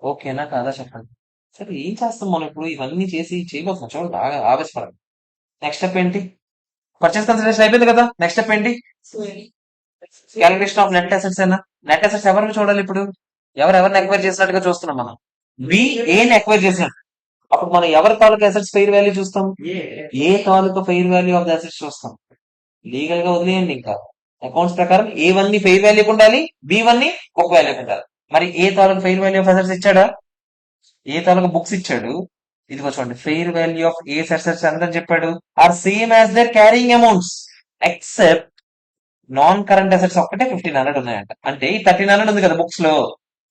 ఓకేనా కాదా చెప్పండి? సరే ఏం చేస్తాం మనం ఇప్పుడు? ఇవన్నీ చేసి చేయబోతున్నాం చూడండి, బాగా ఆవేశపడండి. నెక్స్ట్ స్టెప్ ఏంటి? పర్చేస్ కన్సిడరేషన్ అయిపోయింది కదా, నెక్స్ట్ స్టెప్ ఏంటి? క్యాలిక్యులేషన్ ఆఫ్ నెట్ అసెట్స్ అయినా. నెట్ అసెట్స్ ఎవరిని చూడాలి ఇప్పుడు? ఎవరెవరిని ఎక్వైర్ చేసినట్టుగా చూస్తున్నాం మనం? బి ఏని ఎక్వైర్ చేసినట్టు. అప్పుడు మనం ఎవరి తాలూకు అసెట్స్ ఫెయిర్ వాల్యూ చూస్తాం? ఏ తాలూకు fair value of the assets చూస్తాం. లీగల్ గా వదిలేయండి. ఇంకా అకౌంట్స్ ప్రకారం ఏ వన్ ని ఫెయిర్ వాల్యూ ఉండాలి, బి వన్ ని బుక్ వాల్యూ ఉండాలి. మరి ఏ తాలూకు ఫెయిర్ వాల్యూ ఆఫ్ అసెట్స్ ఇచ్చాడా? ఏ తాలూకు బుక్స్ ఇచ్చాడు? ఇదిగో చూడండి, fair value of A assets ఎంత అని చెప్పాడు? Are same as their carrying amounts except non current assets ఒక్కటే 1500 ఉన్నాయంట. అంటే ఈ 1300 ఉంది కదా బుక్స్ లో,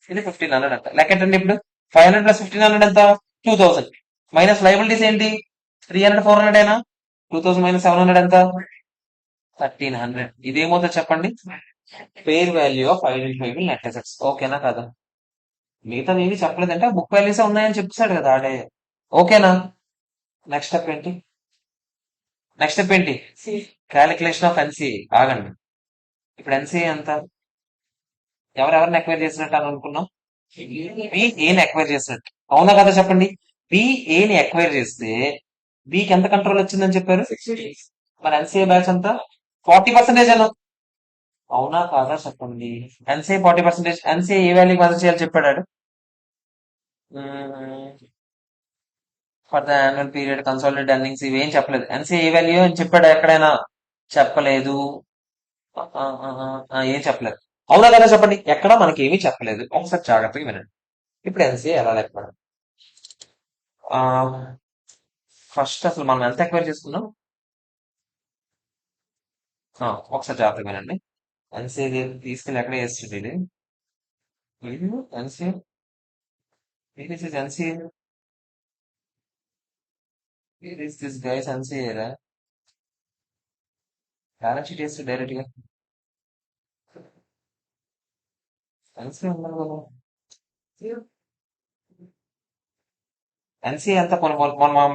ఇది 1500 అంట. లెక్కెట్టండి ఇప్పుడు. 500 ప్లస్ 1500 ఎంత? 2000. మైనస్ లైబిలిటీస్ ఏంటి? 300 400 అయినా 2000 మైనస్ 700 ఎంత? 1300. ఇదేమవుతుంది చెప్పండి? Fair value of identifiable net assets. ఓకేనా కదా? మిగతా ఏవి చెప్పలేదంటే బుక్ వాల్యూసే ఉన్నాయని చెప్పాడు కదా ఆడే. ఓకేనా? నెక్స్ట్ స్టెప్ ఏంటి? నెక్స్ట్ స్టెప్ ఏంటి? Calculation of NCA. ఆగండి, ఇప్పుడు ఎన్సీఏ ఎంత? ఎవరెవరిని ఎక్వైర్ చేసినట్టు అని అనుకున్నాం? బి ఏని ఎక్వైర్ చేసినట్టు. అవునా కదా చెప్పండి? బి ఏని ఎక్వైర్ చేస్తే బికి ఎంత కంట్రోల్ వచ్చిందని చెప్పారు? మరి ఎన్సీఏ బ్యాచ్ అంతా 40% అను. అవునా కాదా చెప్పండి? ఎన్సీఏ 40%. ఎన్సీఏ ఏ వాల్యూకి మెజర్ చేయాలి చెప్పాడు? For the annual period consolidate earnings ఇవేం చెప్పలేదు. ఎన్సీఏ ఏ వాల్యూ అని చెప్పాడు ఎక్కడైనా? చెప్పలేదు. ఏం చెప్పలేదు. అవునా కదా చెప్పండి? ఎక్కడ మనకి ఏమీ చెప్పలేదు. ఒకసారి జాగ్రత్తగా వినండి. ఇప్పుడు ఎన్సీఏ ఎలా లెక్క? ఫస్ట్ అసలు మనం ఎంత ఎక్వైర్ చేసుకున్నాం? ఒకసారి జాగ్రత్తగా వినండి. ఎన్సీఏ తీసుకెళ్ళి ఎక్కడ వేస్తుంది ఇది? NCA NCA this guys NCA రా. బ్యాలెన్స్ షీట్ వేస్తుంది డైరెక్ట్ గా. ఎన్సీఏ ఉండాలి కదా. ఎన్సీఏ ఎంత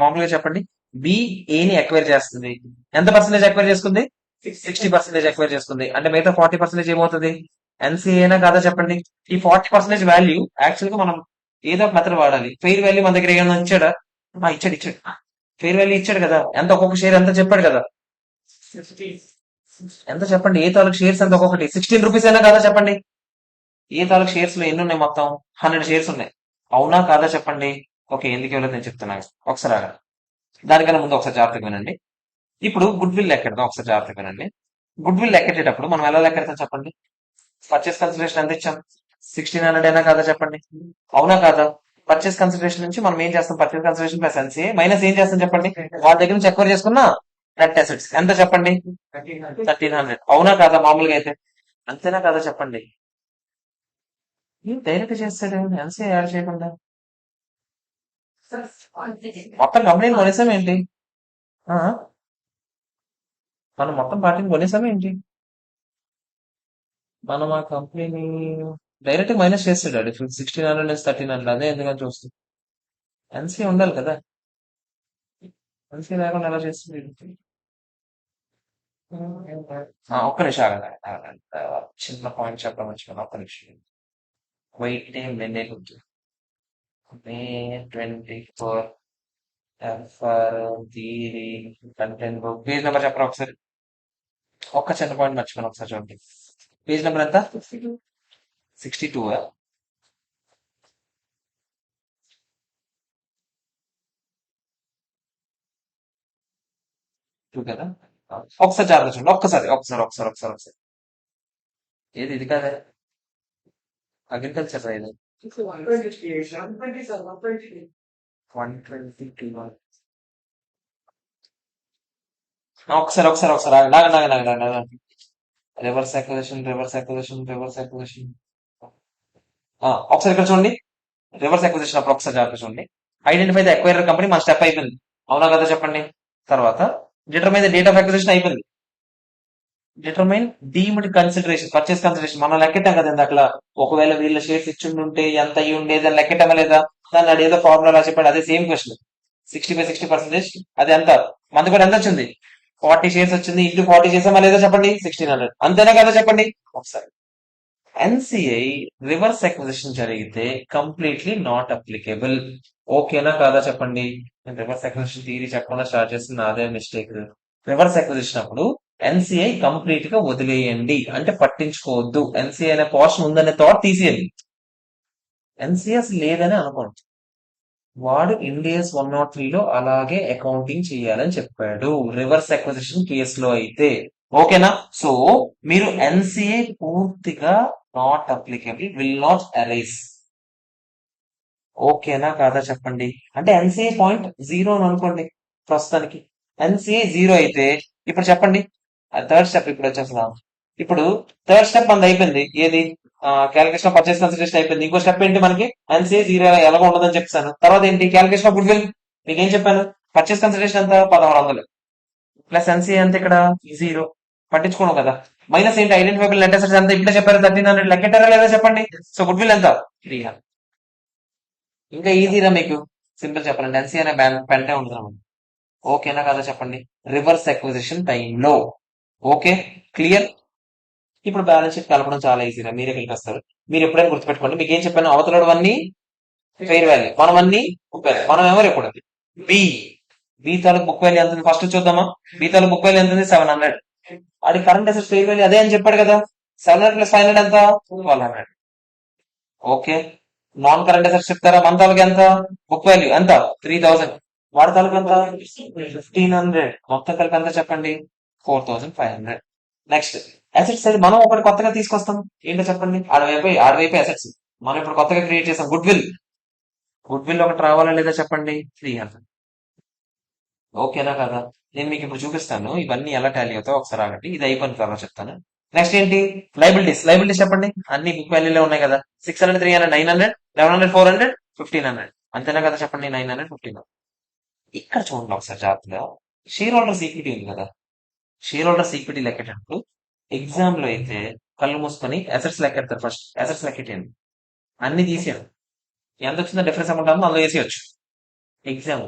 మామూలుగా చెప్పండి. బి ఏని ఎక్వైర్ చేస్తుంది. ఎంత పర్సెంటేజ్ ఎక్వైర్ చేసుకుంది? 60% ఎక్వైర్ చేసుకుంది. అంటే మిగతా 40% ఏమవుతుంది? ఎన్సీఏనా కాదా చెప్పండి? ఈ 40% వాల్యూ యాక్చువల్ గా మనం ఏదో ఒక మెథడ్ వాడాలి. ఫెయిర్ వాల్యూ మన దగ్గర ఏమైనా ఇచ్చాడా? ఇచ్చాడు. ఫెయిర్ వాల్యూ ఇచ్చాడు కదా, ఎంత ఒక్కొక్క షేర్ ఎంత చెప్పాడు కదా. ఎంత చెప్పండి? ఏ తాలూకు షేర్స్ ఎంత ఒక్కొక్కటి? 16 రూపీస్ అయినా కాదా చెప్పండి? ఏ తాలూకు షేర్స్ లో ఎన్ని ఉన్నాయి మొత్తం? 100 షేర్స్ ఉన్నాయి. అవునా కాదా చెప్పండి? ఓకే, ఎందుకు ఇవ్వలేదు నేను చెప్తున్నాను. ఒకసారి ఆగండి. దానికన్నా ముందు ఒకసారి జాగ్రత్తగా వినండి. ఇప్పుడు గుడ్ విల్ ఎక్కడదా ఒకసారి జాగ్రత్తగా వినండి. గుడ్ విల్ లెక్కెట్టేటప్పుడు మనం ఎలా లెక్కెడతాం చెప్పండి? పర్చేస్ కన్సిడరేషన్ ఎంత ఇచ్చాం? 1600 అయినా కాదా చెప్పండి? అవునా కాదా? పర్చేస్ కన్సిడరేషన్ నుంచి మనం ఏం చేస్తాం? Purchase consideration plus NCA minus ఏం చేస్తాం చెప్పండి? వాళ్ళ దగ్గర నుంచి ఎక్వైర్ చేసుకున్న నెట్ అసెట్స్ ఎంత చెప్పండి? 1300. అవునా కాదా? మామూలుగా అయితే అంతేనా కాదా చెప్పండి? డైరెక్ట్ చేస్తాడు ఎన్సీఏ యాడ్ చేయకుండా. మొత్తం కంపెనీని కొనేసాం ఏంటి? ఆ, మనం మొత్తం పార్టీని కొనేసాం ఏంటి? మనం ఆ కంపెనీని డైరెక్ట్ మైనస్ చేస్తాడు. 1600 నుంచి 1300 అదే ఎందుకని చూస్తుంది. ఎన్సీఏ ఉండాలి కదా? ఎన్సీఏ లేకుండా ఎలా చేస్తుంది? ఒక్క నిమిషం ఆగండి, ఆగండి. చిన్న పాయింట్ చెప్పడం మర్చిపోయాను. ఒక్క నిమిషం. వెయిట్ నిన్నే గుర్తు. May 24 FR theory content book page number చెప్పరా ఒకసారి? ఒక్క చిన్న పాయింట్ మర్చిపోయాను, ఒకసారి చూడండి. పేజ్ నెంబర్ ఎంత? 62. 2 కదా? ఒకసారి జాగ్రత్త చూడండి. ఒకసారి. ఏది ఇది కాదే? అగ్రికల్చర్ ఇది 122. ఒకసారి ఆగండి. Reverse acquisition. ఒకసారి ఇక్కడ చూడండి. రివర్స్ అక్విజిషన్ అప్పుడు ఒకసారి జాగ్రత్త చూడండి. ఐడెంటిఫై ద ఎక్వైరర్ కంపెనీ మన స్టెప్ అయిపోయింది. అవునా కదా చెప్పండి? తర్వాత determine the date of acquisition అయిపోయింది. Determine deemed consideration, purchase consideration మనం లెక్కెట్టాం కదా ఇందాక. ఒకవేళ వీళ్ళ షేర్స్ ఇచ్చిండుంటే ఎంత అయ్యి ఉండేది అని లెక్కెట్టమా లేదా? దాన్ని అదేదో ఫార్ములా చెప్పాడు, అదే సేమ్ క్వశ్చన్. 60/60%. అది ఎంత? మనది కూడా ఎంత వచ్చింది? 40 షేర్స్ వచ్చింది. ఇంటూ 40 చేసామా లేదా చెప్పండి? 1600. అంతేనా కదా చెప్పండి ఒకసారి? ఎన్సిఐ రివర్స్ అక్విజిషన్ జరిగితే కంప్లీట్లీ నాట్ అప్లికేబుల్. ఓకేనా కాదా చెప్పండి? నేను రివర్స్ అక్విజిషన్ థియరీ చెప్పకుండా స్టార్ట్ చేసిన నాదే మిస్టేక్. రివర్స్ అక్విజిషన్ అప్పుడు ఎన్సిఐ కంప్లీట్ గా వదిలేయండి, అంటే పట్టించుకోవద్దు. ఎన్సిఐ అనే పోర్షన్ ఉందనే థాట్ తీసేయండి. ఎన్సిఐ అసలు లేదని అనుకోండి. వాడు ఇండియస్ 103లో అలాగే అకౌంటింగ్ చేయాలని చెప్పాడు రివర్స్ అక్విజిషన్ కేసులో అయితే. ఓకేనా? సో మీరు ఎన్సిఏ పూర్తిగా not applicable, will not arise. ఓకేనా కాదా చెప్పండి? అంటే ఎన్సిఏ పాయింట్ జీరో అని అనుకోండి ప్రస్తుతానికి. ఎన్సిఏ జీరో అయితే ఇప్పుడు చెప్పండి. థర్డ్ స్టెప్ ఇప్పుడు వచ్చేస్తున్నాం. ఇప్పుడు థర్డ్ స్టెప్ మనది అయిపోయింది. ఏది? క్యాలిక్యులేషన్ ఆఫ్ పర్చేస్ కన్సిడరేషన్ అయిపోయింది. ఇంకో స్టెప్ ఏంటి మనకి? ఎన్సిఏ జీరో ఎలాగో ఉండదని చెప్తాను. తర్వాత ఏంటి? Calculation of good will. మీకు ఏం చెప్పాను? పర్చేస్ కన్సిడరేషన్ ఎంత? 1600 ప్లస్ ఎన్సీఏ ఎంత ఇక్కడ? జీరో. పట్టించుకోను కదా. మైనస్ ఏంటి? ఐడెంటిఫైబుల్ నెట్ అసెట్స్ ఎంత? ఇప్పుడే చెప్పారు 1300. లెక్కెట్టారా లేదా చెప్పండి? సో గుడ్ విల్ ఎంత? 300. ఇంకా ఈజీరా మీకు. సింపుల్ చెప్పాలండి, ఎన్సీఏ అనే పెంటే ఉంటుంది. ఓకేనా కదా చెప్పండి? రివర్స్ అక్విజిషన్ టైంలో. Okay, clear. ఇప్పుడు బ్యాలెన్స్ షీట్ కలపడం చాలా ఈజీరా, మీరే కలిపేస్తారు. మీరు ఎప్పుడైనా గుర్తుపెట్టుకోండి, మీకు ఏం చెప్పాను? అవతలడు అన్ని ఫెయిర్ వాల్యూ, మనం అన్ని బుక్ వాల్యూ. మనం ఎవరు ఎప్పుడు బి బి తాలూకు బుక్ వాల్యూ ఎంత? ఫస్ట్ చూద్దామా? బి తాలూకు బుక్ వాల్యూ ఎంత? 700. అది కరెంట్ అసెట్ ఫెయిర్ వాల్యూ అదే అని చెప్పాడు కదా. 700 ప్లస్ 500 ఎంత? 1200. ఓకే. నాన్ కరెంట్ అసెట్స్ చెప్తారా? మన తాలూకు ఎంత? బుక్ వాల్యూ ఎంత? 3000. వాడి తాలూకు ఎంత? 1500. మొత్తం కలిపి ఎంత చెప్పండి? 4500. నెక్స్ట్ అసెట్స్ అది మనం ఒకటి కొత్తగా తీసుకొస్తాం. ఏంటో చెప్పండి? ఆడవైపు అసెట్స్ మనం ఇప్పుడు కొత్తగా క్రియేట్ చేసాం. Good will. గుడ్ విల్ ఒకటి రావాలా లేదా చెప్పండి? 300. ఓకేనా కదా? నేను మీకు ఇప్పుడు చూపిస్తాను ఇవన్నీ ఎలా టాలీ అవుతాయో. ఒకసారి ఆగండి, ఇది అయిపోయిన తర్వాత చెప్తాను. నెక్స్ట్ ఏంటి? లైబిలిటీస్ చెప్పండి. అన్ని బుక్ వాల్యూలో ఉన్నాయి కదా. 600, 300, 900, 1100, 400, 1500. అంతేనా కదా చెప్పండి? 900, 1500. ఇక్కడ చూడండి ఒకసారి జాగ్రత్తగా. షేర్ హోల్డర్స్ ఈక్విటీ ఉంది కదా. షేర్ హోల్డర్స్ ఈక్విటీ లెక్కేటప్పుడు ఎగ్జామ్ లో అయితే కళ్ళు మూసుకొని అసెట్స్ లెక్కెడతారు. ఫస్ట్ అసెట్స్ లెక్కెట్టండి, అన్ని తీసేయండి. ఎంత వచ్చిందో డిఫరెన్స్ అమౌంట్ ఉందో అందులో వేసేయచ్చు. ఎగ్జామ్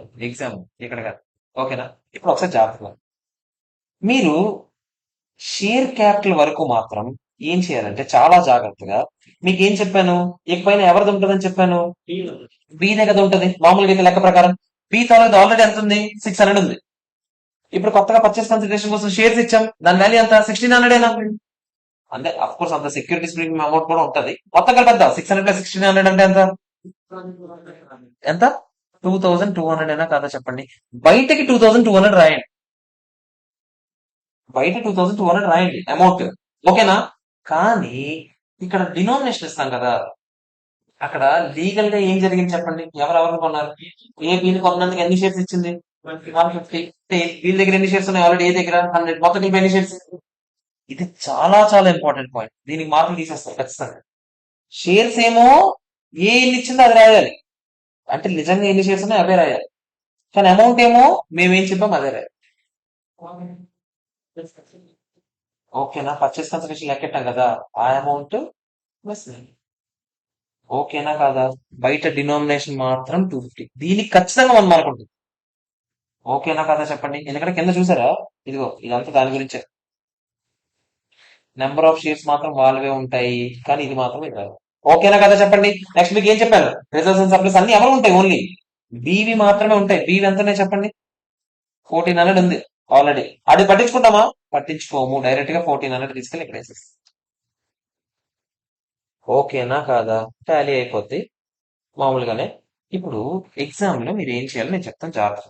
ఇక్కడ కాదు. ఓకేనా? ఇప్పుడు ఒకసారి జాగ్రత్తగా మీరు షేర్ క్యాపిటల్ వరకు మాత్రం ఏం చేయాలంటే చాలా జాగ్రత్తగా. మీకు ఏం చెప్పాను? ఇకపైన ఎవరిది ఉంటుందని చెప్పాను? బీదే కదా ఉంటది మామూలుగా అయితే లెక్క ప్రకారం. బీ తాలూకు ఆల్రెడీ ఎంత ఉంది? 600 ఉంది. ఇప్పుడు కొత్తగా పర్చేస్ కన్సిడరేషన్ కోసం షేర్స్ ఇచ్చాం, దాని వాల్యూ ఎంత? 1600. అంటే అఫ్ కోర్స్ అంత సెక్యూరిటీస్ ప్రీమియం అమౌంట్ కూడా ఉంటది. మొత్తం కలిపి ఎంత? 600 ప్లస్ 1600 అంటే ఎంత? ఎంత? 2200 అయినా కాదా చెప్పండి? బయటకి 2200 రాయండి. బయట 2200 రాయండి అమౌంట్. ఓకేనా? కానీ ఇక్కడ డినామినేషన్ ఇస్తాం కదా, అక్కడ లీగల్ గా ఏం జరిగింది చెప్పండి? ఎవరెవరిని కొన్నారు? ఏ బిల్ కొన్నందుకు ఎన్ని షేర్స్ ఇచ్చింది? 150. వీళ్ళ దగ్గర ఎన్ని షేర్స్ ఉన్నాయి? ఆల్రెడీ ఏ దగ్గర 100. మొత్తం కలిపి ఎన్ని షేర్స్? ఇది చాలా చాలా ఇంపార్టెంట్ పాయింట్. దీనికి మార్కులు తీసేస్తారు ఖచ్చితంగా. షేర్స్ ఏమో ఏ ఎన్ని ఇచ్చిందో అది రాయాలి, అంటే నిజంగా ఎన్ని షేర్స్ ఉన్నాయో అవే రాయాలి. కానీ అమౌంట్ ఏమో మేమేం చెప్పాం అదే రాయాలి. ఓకేనా? పర్చేస్ కన్సిడరేషన్ లెక్కెట్టాం కదా, ఆ అమౌంట్ ప్లస్. ఓకేనా కాదా? బయట డినామినేషన్ మాత్రం 250. దీనికి ఖచ్చితంగా 1 మార్క్ ఉంటుంది. ఓకేనా కాదా చెప్పండి? ఎందుకంటే కింద చూసారా, ఇదిగో ఇదంతా దాని గురించే. నెంబర్ ఆఫ్ షేర్స్ మాత్రం వాళ్ళవే ఉంటాయి, కానీ ఇది మాత్రం ఇది రాదు. ఓకేనా కదా చెప్పండి? నెక్స్ట్ మీకు ఏం చెప్పాను? రిజర్వ్స్ అండ్ సర్ప్లస్ అన్ని ఎవరు ఉంటాయి? ఓన్లీ బీవి మాత్రమే ఉంటాయి. బీవి ఎంతనే చెప్పండి? 1400 ఉంది ఆల్రెడీ. అది పట్టించుకుంటామా? పట్టించుకోము. డైరెక్ట్ గా 1400 తీసుకెళ్ళి ఇక్కడ వేసేస్తాం. ఓకేనా కాదా? టాలీ అయిపోద్ది మామూలుగానే. ఇప్పుడు ఎగ్జామ్ లో మీరు ఏం చేయాలో నేను చెప్తాను జాగ్రత్త.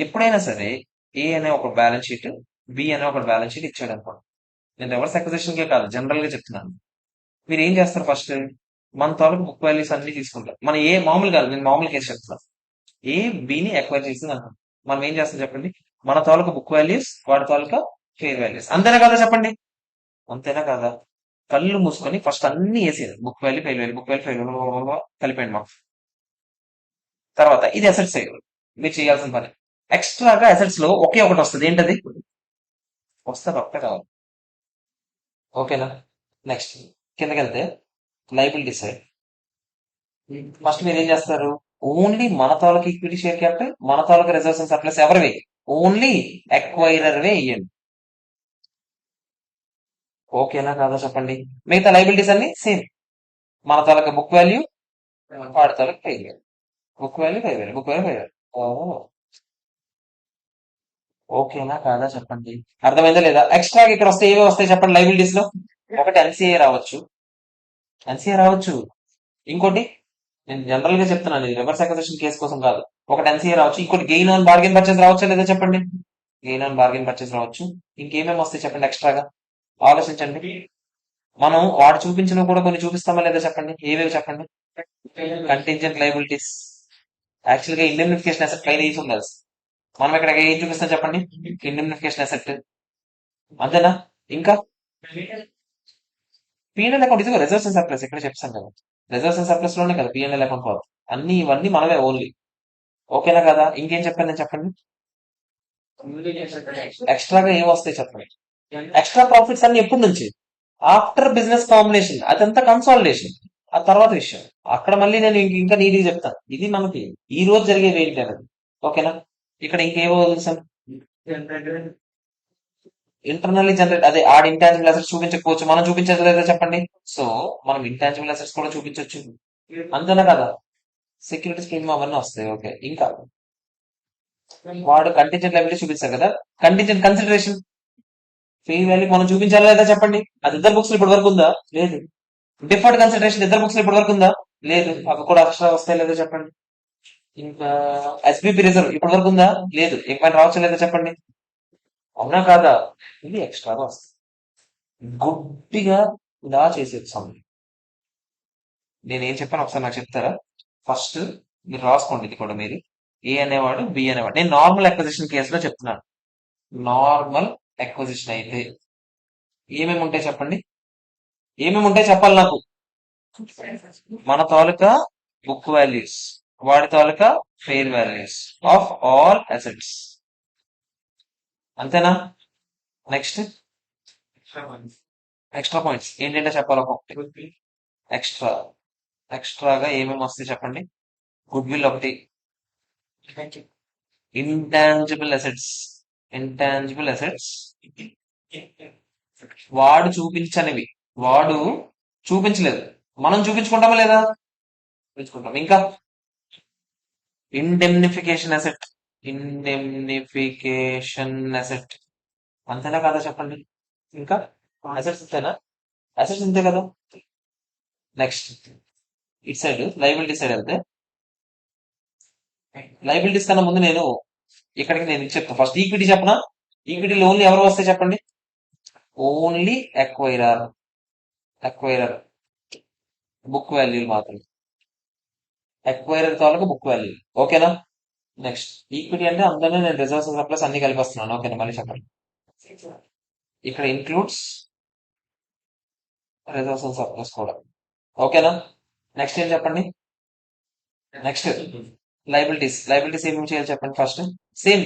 ఎప్పుడైనా సరే ఏ అనే ఒక బ్యాలెన్స్ షీట్, బి అనే ఒక బ్యాలెన్స్ షీట్ ఇచ్చాడు అనుకోండి. నేను రివర్స్ అక్విజిషన్ కే కాదు, జనరల్ గా చెప్తున్నాను. మీరు ఏం చేస్తారు? ఫస్ట్ మన తాలూకు బుక్ వాల్యూస్ అన్ని తీసుకుంటారు. మన ఏ మామూలు కాదు, నేను మామూలు కేసు చెప్తున్నాను. ఏ బిని ఎక్వైర్ చేసింది అనుకోండి. మనం ఏం చేస్తాం చెప్పండి? మన తాలూకు బుక్ వాల్యూస్, వాడి తాలూకా ఫేర్ వాల్యూస్. అంతేనా కదా చెప్పండి? అంతేనా కదా? కళ్ళు మూసుకొని ఫస్ట్ అన్ని వేసేది, book value, fair value, book value, fair value కలిపండి మాకు. తర్వాత ఇది అసెట్స్ సైడ్ మీరు చేయాల్సిన పని. ఎక్స్ట్రాగా అసెట్స్ లో ఒకే ఒకటి వస్తుంది. ఏంటది? వస్తుంది, ఒకటే కావాలి. ఓకేనా? నెక్స్ట్ కిందకి వెళ్తే లైబిలిటీ సైడ్. ఫస్ట్ మీరు ఏం చేస్తారు? ఓన్లీ మన తాలూకు ఈక్విటీ షేర్ క్యాపిటల్, మన తాలూకు రిజర్వ్స్ అండ్ సర్ప్లస్ ఎవరివి? ఓన్లీ ఎక్వైరర్ వే ఇవ్వండి. ఓకేనా కాదా చెప్పండి? మిగతా లైబిలిటీస్ అన్ని సేమ్. మన తాలూకా బుక్ వాల్యూ, వాడి తాలూకు fail value. Book value, fair value, book value, fair value. ఓకేనా కాదా చెప్పండి? అర్థమైందా లేదా? ఎక్స్ట్రా ఇక్కడ వస్తే ఏవే వస్తాయి చెప్పండి లైబిలిటీస్ లో? ఒకటి ఎన్సీఏ రావచ్చు, ఎన్సీఏ రావచ్చు. ఇంకోటి నేను జనరల్ గా చెప్తున్నాను, ఇది రివర్స్ అక్విజిషన్ కేసు కోసం కాదు. ఒకటి ఎన్సీఏ రావచ్చు, ఇంకోటి గెయిన్ ఆన్ బార్గెన్ పర్చేస్ రావచ్చా లేదా చెప్పండి? గెయిన్ ఆన్ బార్గెన్ పర్చేస్ రావచ్చు. ఇంకేమేమి వస్తాయి చెప్పండి ఎక్స్ట్రాగా? ఆలోచించండి. మనం వాడు చూపించినవి కూడా కొన్ని చూపిస్తామా లేదా చెప్పండి? ఏవేవి చెప్పండి? Contingent liabilities. యాక్చువల్ గా ఇండెంనిఫికేషన్ అసెట్ పైన వేసి ఉండాలి. మనం ఇక్కడ ఏం చూపిస్తాం చెప్పండి? ఇండెంనిఫికేషన్ అసెట్. అంతేనా? ఇంకా పిఎన్ఎల్ అకౌంట్, ఇదిగో రిజర్వ్స్ అండ్ సర్ప్లస్ ఇక్కడ చెప్తాను కదా. రిజర్వ్స్ అండ్ సర్ప్లస్ లోనే కదా పిఎన్ఎల్ అకౌంట్ పోదు. అన్ని ఇవన్నీ మనమే ఓన్లీ. ఓకేనా కదా? ఇంకేం చెప్పాను నేను చెప్పండి? ఎక్స్ట్రాగా ఏం వస్తాయి చెప్పండి? ఎక్స్ట్రా ప్రాఫిట్స్ అన్ని ఎప్పటి నుంచి? After business combination. అదంతా కన్సాలిడేషన్, ఆ తర్వాత విషయం. అక్కడ మళ్ళీ నేను ఇంకా నీట్గా చెప్తాను. ఇది మనకి ఈ రోజు జరిగేది ఏంటి అనేది. ఓకేనా? ఇక్కడ ఇంకేవో తెలుసా? ఇంటర్నల్లీ జనరేట్, అదే ఆడ ఇంటాంజిబుల్ అసెట్స్ చూపించకపోవచ్చు, మనం చూపించలేదా చెప్పండి? సో మనం ఇంటాంజిబుల్ అసెట్స్ కూడా చూపించవచ్చు. అంతేనా కదా? సెక్యూరిటీస్ ప్రీమియం అవన్నీ వస్తాయి. ఓకే. ఇంకా వాడు కంటింజెంట్ లైబిలిటీ చూపిస్తారు కదా, కంటింజెంట్ కన్సిడరేషన్, ఫెయిర్ వాల్యూ మనం చూపించాలా లేదా చెప్పండి? అది ఇద్దరు బుక్స్ ఇప్పటి వరకు ఉందా? లేదు. డిఫర్డ్ కన్సిడరేషన్ ఇద్దరు బుక్స్ ఇప్పటి వరకు ఉందా? లేదు. అవి కూడా ఎక్స్ట్రా వస్తాయి లేదా చెప్పండి? ఇంకా ఎస్బిపి రిజర్వ్ ఇప్పటి వరకు ఉందా? లేదు. ఇంక రావచ్చు లేదా చెప్పండి? అవునా కాదా? ఇది ఎక్స్ట్రాగా వస్తుంది. గుడ్డిగా ఇలా చేసేది సమయం. నేనేం చెప్పాను ఒకసారి నాకు చెప్తారా? ఫస్ట్ మీరు రాసుకోండి, ఇది కూడా మీరు. ఏ అనేవాడు, బి అనేవాడు. నేను నార్మల్ అక్విజిషన్ కేసులో చెప్తున్నాను. నార్మల్ అక్విజిషన్ అయితే ఏమేమి ఉంటాయి చెప్పండి? ఏమేమి ఉంటాయి చెప్పాలి నాకు. మన తాలూకా బుక్ వాల్యూస్, వాడి తాలూకా fair values of all assets. అంతేనా? నెక్స్ట్ ఎక్స్ట్రా పాయింట్స్ ఏంటంటే చెప్పాలి ఒక్కొక్కటి. ఎక్స్ట్రా ఎక్స్ట్రాగా ఏమేమి వస్తాయి చెప్పండి? గుడ్ విల్ ఒకటి, ఇంటాంజిబుల్ అసెట్స్, ఇంటాంజిబుల్ అసెట్స్ వాడు చూపించనివి, వాడు చూపించలేదు, మనం చూపించుకుంటామా లేదా? చూపించుకుంటాం. ఇంకా ఇండెమ్నిఫికేషన్ అసెట్, ఇండెమ్నిఫికేషన్ అసెట్. అంతేనా కదా చెప్పండి? ఇంకా అసెట్స్ ఇంతేనా? అసెట్స్ ఇంతే కదా. Next it side liability side వెళ్తే, లైబిలిటీస్ కన్నా ముందు నేను ఇక్కడికి నేను చెప్తాను. ఫస్ట్ ఈక్విటీ చెప్పనా? ఈక్విటీలో ఓన్లీ ఎవరు వస్తే చెప్పండి, ఓన్లీ ఎక్వైరర్, ఎక్వైరర్ బుక్ వాల్యూ మాత్రం, ఎక్వైరర్ తాలూకు బుక్ వాల్యూ. ఓకేనా. నెక్స్ట్ ఈక్విటీ అంటే అందులోనే నేను రిజర్వ్స్ సర్ప్లస్ అన్ని కలిపేస్తున్నాను. ఓకేనా, మళ్ళీ చెప్పండి. ఇక్కడ ఇంక్లూడ్స్ రిజర్వ్స్ అండ్ సర్ప్లస్ కూడా. ఓకేనా. నెక్స్ట్ ఏం చెప్పండి. Next liabilities. లైబిలిటీస్ ఏమేమి చేయాలి చెప్పండి. ఫస్ట్ సేమ్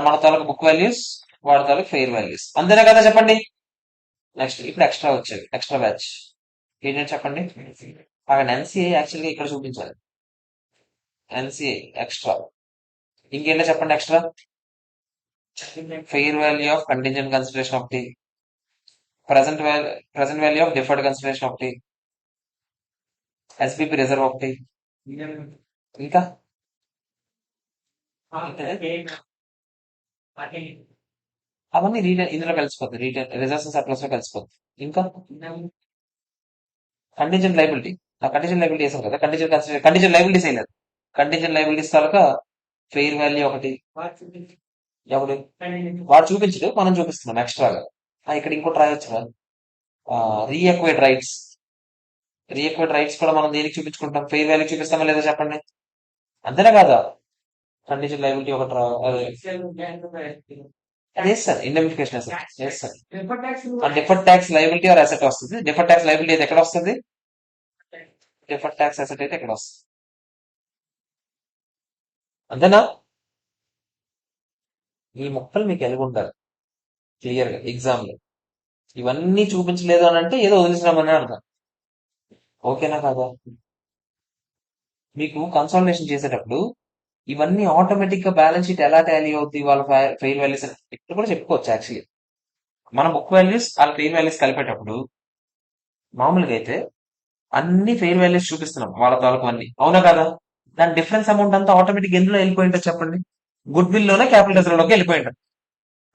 మన తాలూకు బుక్ వాల్యూస్, వాడి తాలూకు ఫెయిర్ వాల్యూస్, అంతేనా కదా చెప్పండి. నెక్స్ట్ ఇప్పుడు ఎక్స్ట్రా వచ్చేది, ఎక్స్ట్రా బ్యాచ్ ఏంటంటే చెప్పండి. అక్కడ ఎన్సీఏ యాక్చువల్గా ఇక్కడ చూపించాలి, ఎన్సీఏ ఎక్స్ట్రా. ఇంకేంటో చెప్పండి extra. Fair value of contingent consideration ఒకటి, present value of deferred consideration ఒకటి, ఎస్బిపి రిజర్వ్ ఒకటి, ఇంకా అవన్నీ రీటైల్ ఇందులో కలిసిపోతుంది, రీటైల్ రిజర్వ్స్ సర్ప్లస్ లో కలిసిపోతుంది. ఇంకా కంటింజెంట్ లైబిలిటీ, ఆ కంటింజెంట్ లైబిలిటీ వేసాం కదా, కంటింజెంట్ లైబిలిటీస్ వేయలేదు. కంటింజెంట్ లైబిలిటీస్ తాలూకా ఫెయిర్ వాల్యూ ఒకటి, ఎవడు వాడు చూపించడు, మనం చూపిస్తున్నాం ఎక్స్ట్రాగా. ఇక్కడ ఇంకోటి రాయొచ్చు కదా, రీఎక్వైడ్ రైట్స్. రీఎక్వైడ్ రైట్స్ కూడా మనం దేనికి చూపించుకుంటాం, ఫెయిర్ వాల్యూ చూపిస్తామా లేదా చెప్పండి. అంతేనా కాదా. కండిషన్ లైబిలిటీ ఒకటి అది sir identification sir. Deferred tax liability or asset వస్తుంది. డిఫర్డ్ ట్యాక్స్ లైబిలిటీ అయితే ఎక్కడ వస్తుంది, డిఫర్డ్ ట్యాక్స్ అసెట్ అయితే ఎక్కడ వస్తుంది. అంతేనా. ఈ మొక్కలు మీకు ఎలాగ ఉండాలి క్లియర్ గా ఎగ్జామ్ లో. ఇవన్నీ చూపించలేదు అని అంటే ఏదో వదిలిసినామని అర్థం. ఓకేనా కాదా. మీకు కన్సల్టేషన్ చేసేటప్పుడు ఇవన్నీ ఆటోమేటిక్ గా బ్యాలెన్స్ షీట్ ఎలా టాలీ అవుద్ది, వాళ్ళ ఫెయిర్ వాల్యూస్ ఇక్కడ కూడా చెప్పుకోవచ్చు యాక్చువల్లీ. మన బుక్ వాల్యూస్ వాళ్ళ ఫెయిర్ వాల్యూస్ కలిపేటప్పుడు మామూలుగా అయితే అన్ని ఫెయిర్ వాల్యూస్ చూపిస్తున్నాం వాళ్ళ తాలూకు అన్ని, అవునా కదా. దాని డిఫరెన్స్ అమౌంట్ అంతా ఆటోమేటిక్ ఎందులో వెళ్ళిపోయింటో చెప్పండి, గుడ్ విల్ లోనే క్యాపిటల్ రిజర్వ్ లోకి వెళ్ళిపోయింటారు.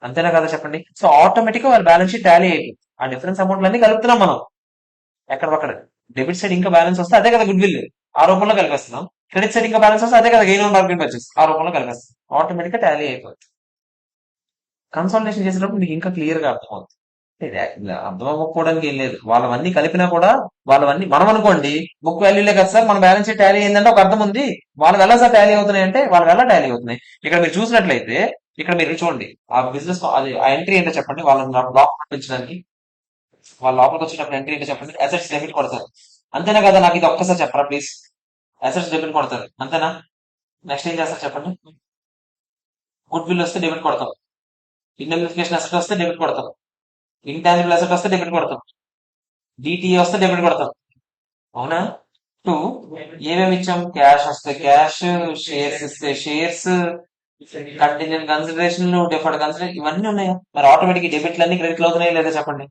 అంతేనా కదా చెప్పండి. సో ఆటోమేటిక్ గా వాళ్ళ బ్యాలెన్స్ షీట్ టాలీ అయిపోయింది. ఆ డిఫరెన్స్ అమౌంట్ అన్ని కలుపుతున్నాం మనం ఎక్కడొక్కడ. డెబిట్ సైడ్ ఇంకా బ్యాలెన్స్ వస్తే అదే కదా గుడ్ విల్, ఆ రూపంలో కలిపేస్తున్నాం. క్రెడిట్ సైడ్ ఇంకా బ్యాలెన్స్ వస్తే అదే కదా గెయిన్ ఆన్ మార్కెట్ పర్చేస్, ఆ రూపంలో కలిపేస్తాం. ఆటోమేటిక్ గా టాలీ అయిపోతుంది. కన్సల్టేషన్ చేసేటప్పుడు మీకు ఇంకా క్లియర్ గా అర్థమవుతుంది. అర్థం అవ్వకపోవడానికి ఏం లేదు, వాళ్ళవన్నీ కలిపినా కూడా వాళ్ళవన్నీ మనం అనుకోండి బుక్ వాల్యూలే కదా సార్ మన బ్యాలెన్స్ షీట్ టాలీ అయిందంటే ఒక అర్థం ఉంది. వాళ్ళకి ఎలా సార్ టాలీ అవుతున్నాయి అంటే వాళ్ళకి ఎలా టాలీ అవుతున్నాయి. ఇక్కడ మీరు చూసినట్లయితే ఇక్కడ మీరు చూడండి, ఆ బిజినెస్ అది ఆ ఎంట్రీ ఏంటో చెప్పండి. వాళ్ళని లోపల పంపించడానికి, వాళ్ళ లోపలికి వచ్చేటప్పుడు ఎంట్రీ ఏంటో చెప్పండి. అసెట్స్ డెబిట్ కొడతారు, అంతేనా కదా. నాకు ఇది ఒక్కసారి చెప్పరా ప్లీజ్. అసెట్స్ డెబిట్ కొడతారు, అంతేనా. నెక్స్ట్ ఏం చేస్తారు చెప్పండి. గుడ్ విల్ వస్తే డెబిట్ కొడతాం, ఇండెంటిఫికేషన్ అసెట్ వస్తే డెబిట్ కొడతాం, ఇంటాంజిబుల్ అసెట్ వస్తే డెబిట్ కొడతాం, డిటిఏ వస్తే డెబిట్ కొడతాం, అవునా. టూ ఏమేమి ఇచ్చాం, క్యాష్ వస్తే క్యాష్, షేర్స్ ఇస్తే shares, contingent consideration, deferred consideration ఇవన్నీ ఉన్నాయా. మరి ఆటోమేటిక్ డెబిట్లు అన్ని క్రెడిట్లు అవుతున్నాయి లేదా చెప్పండి,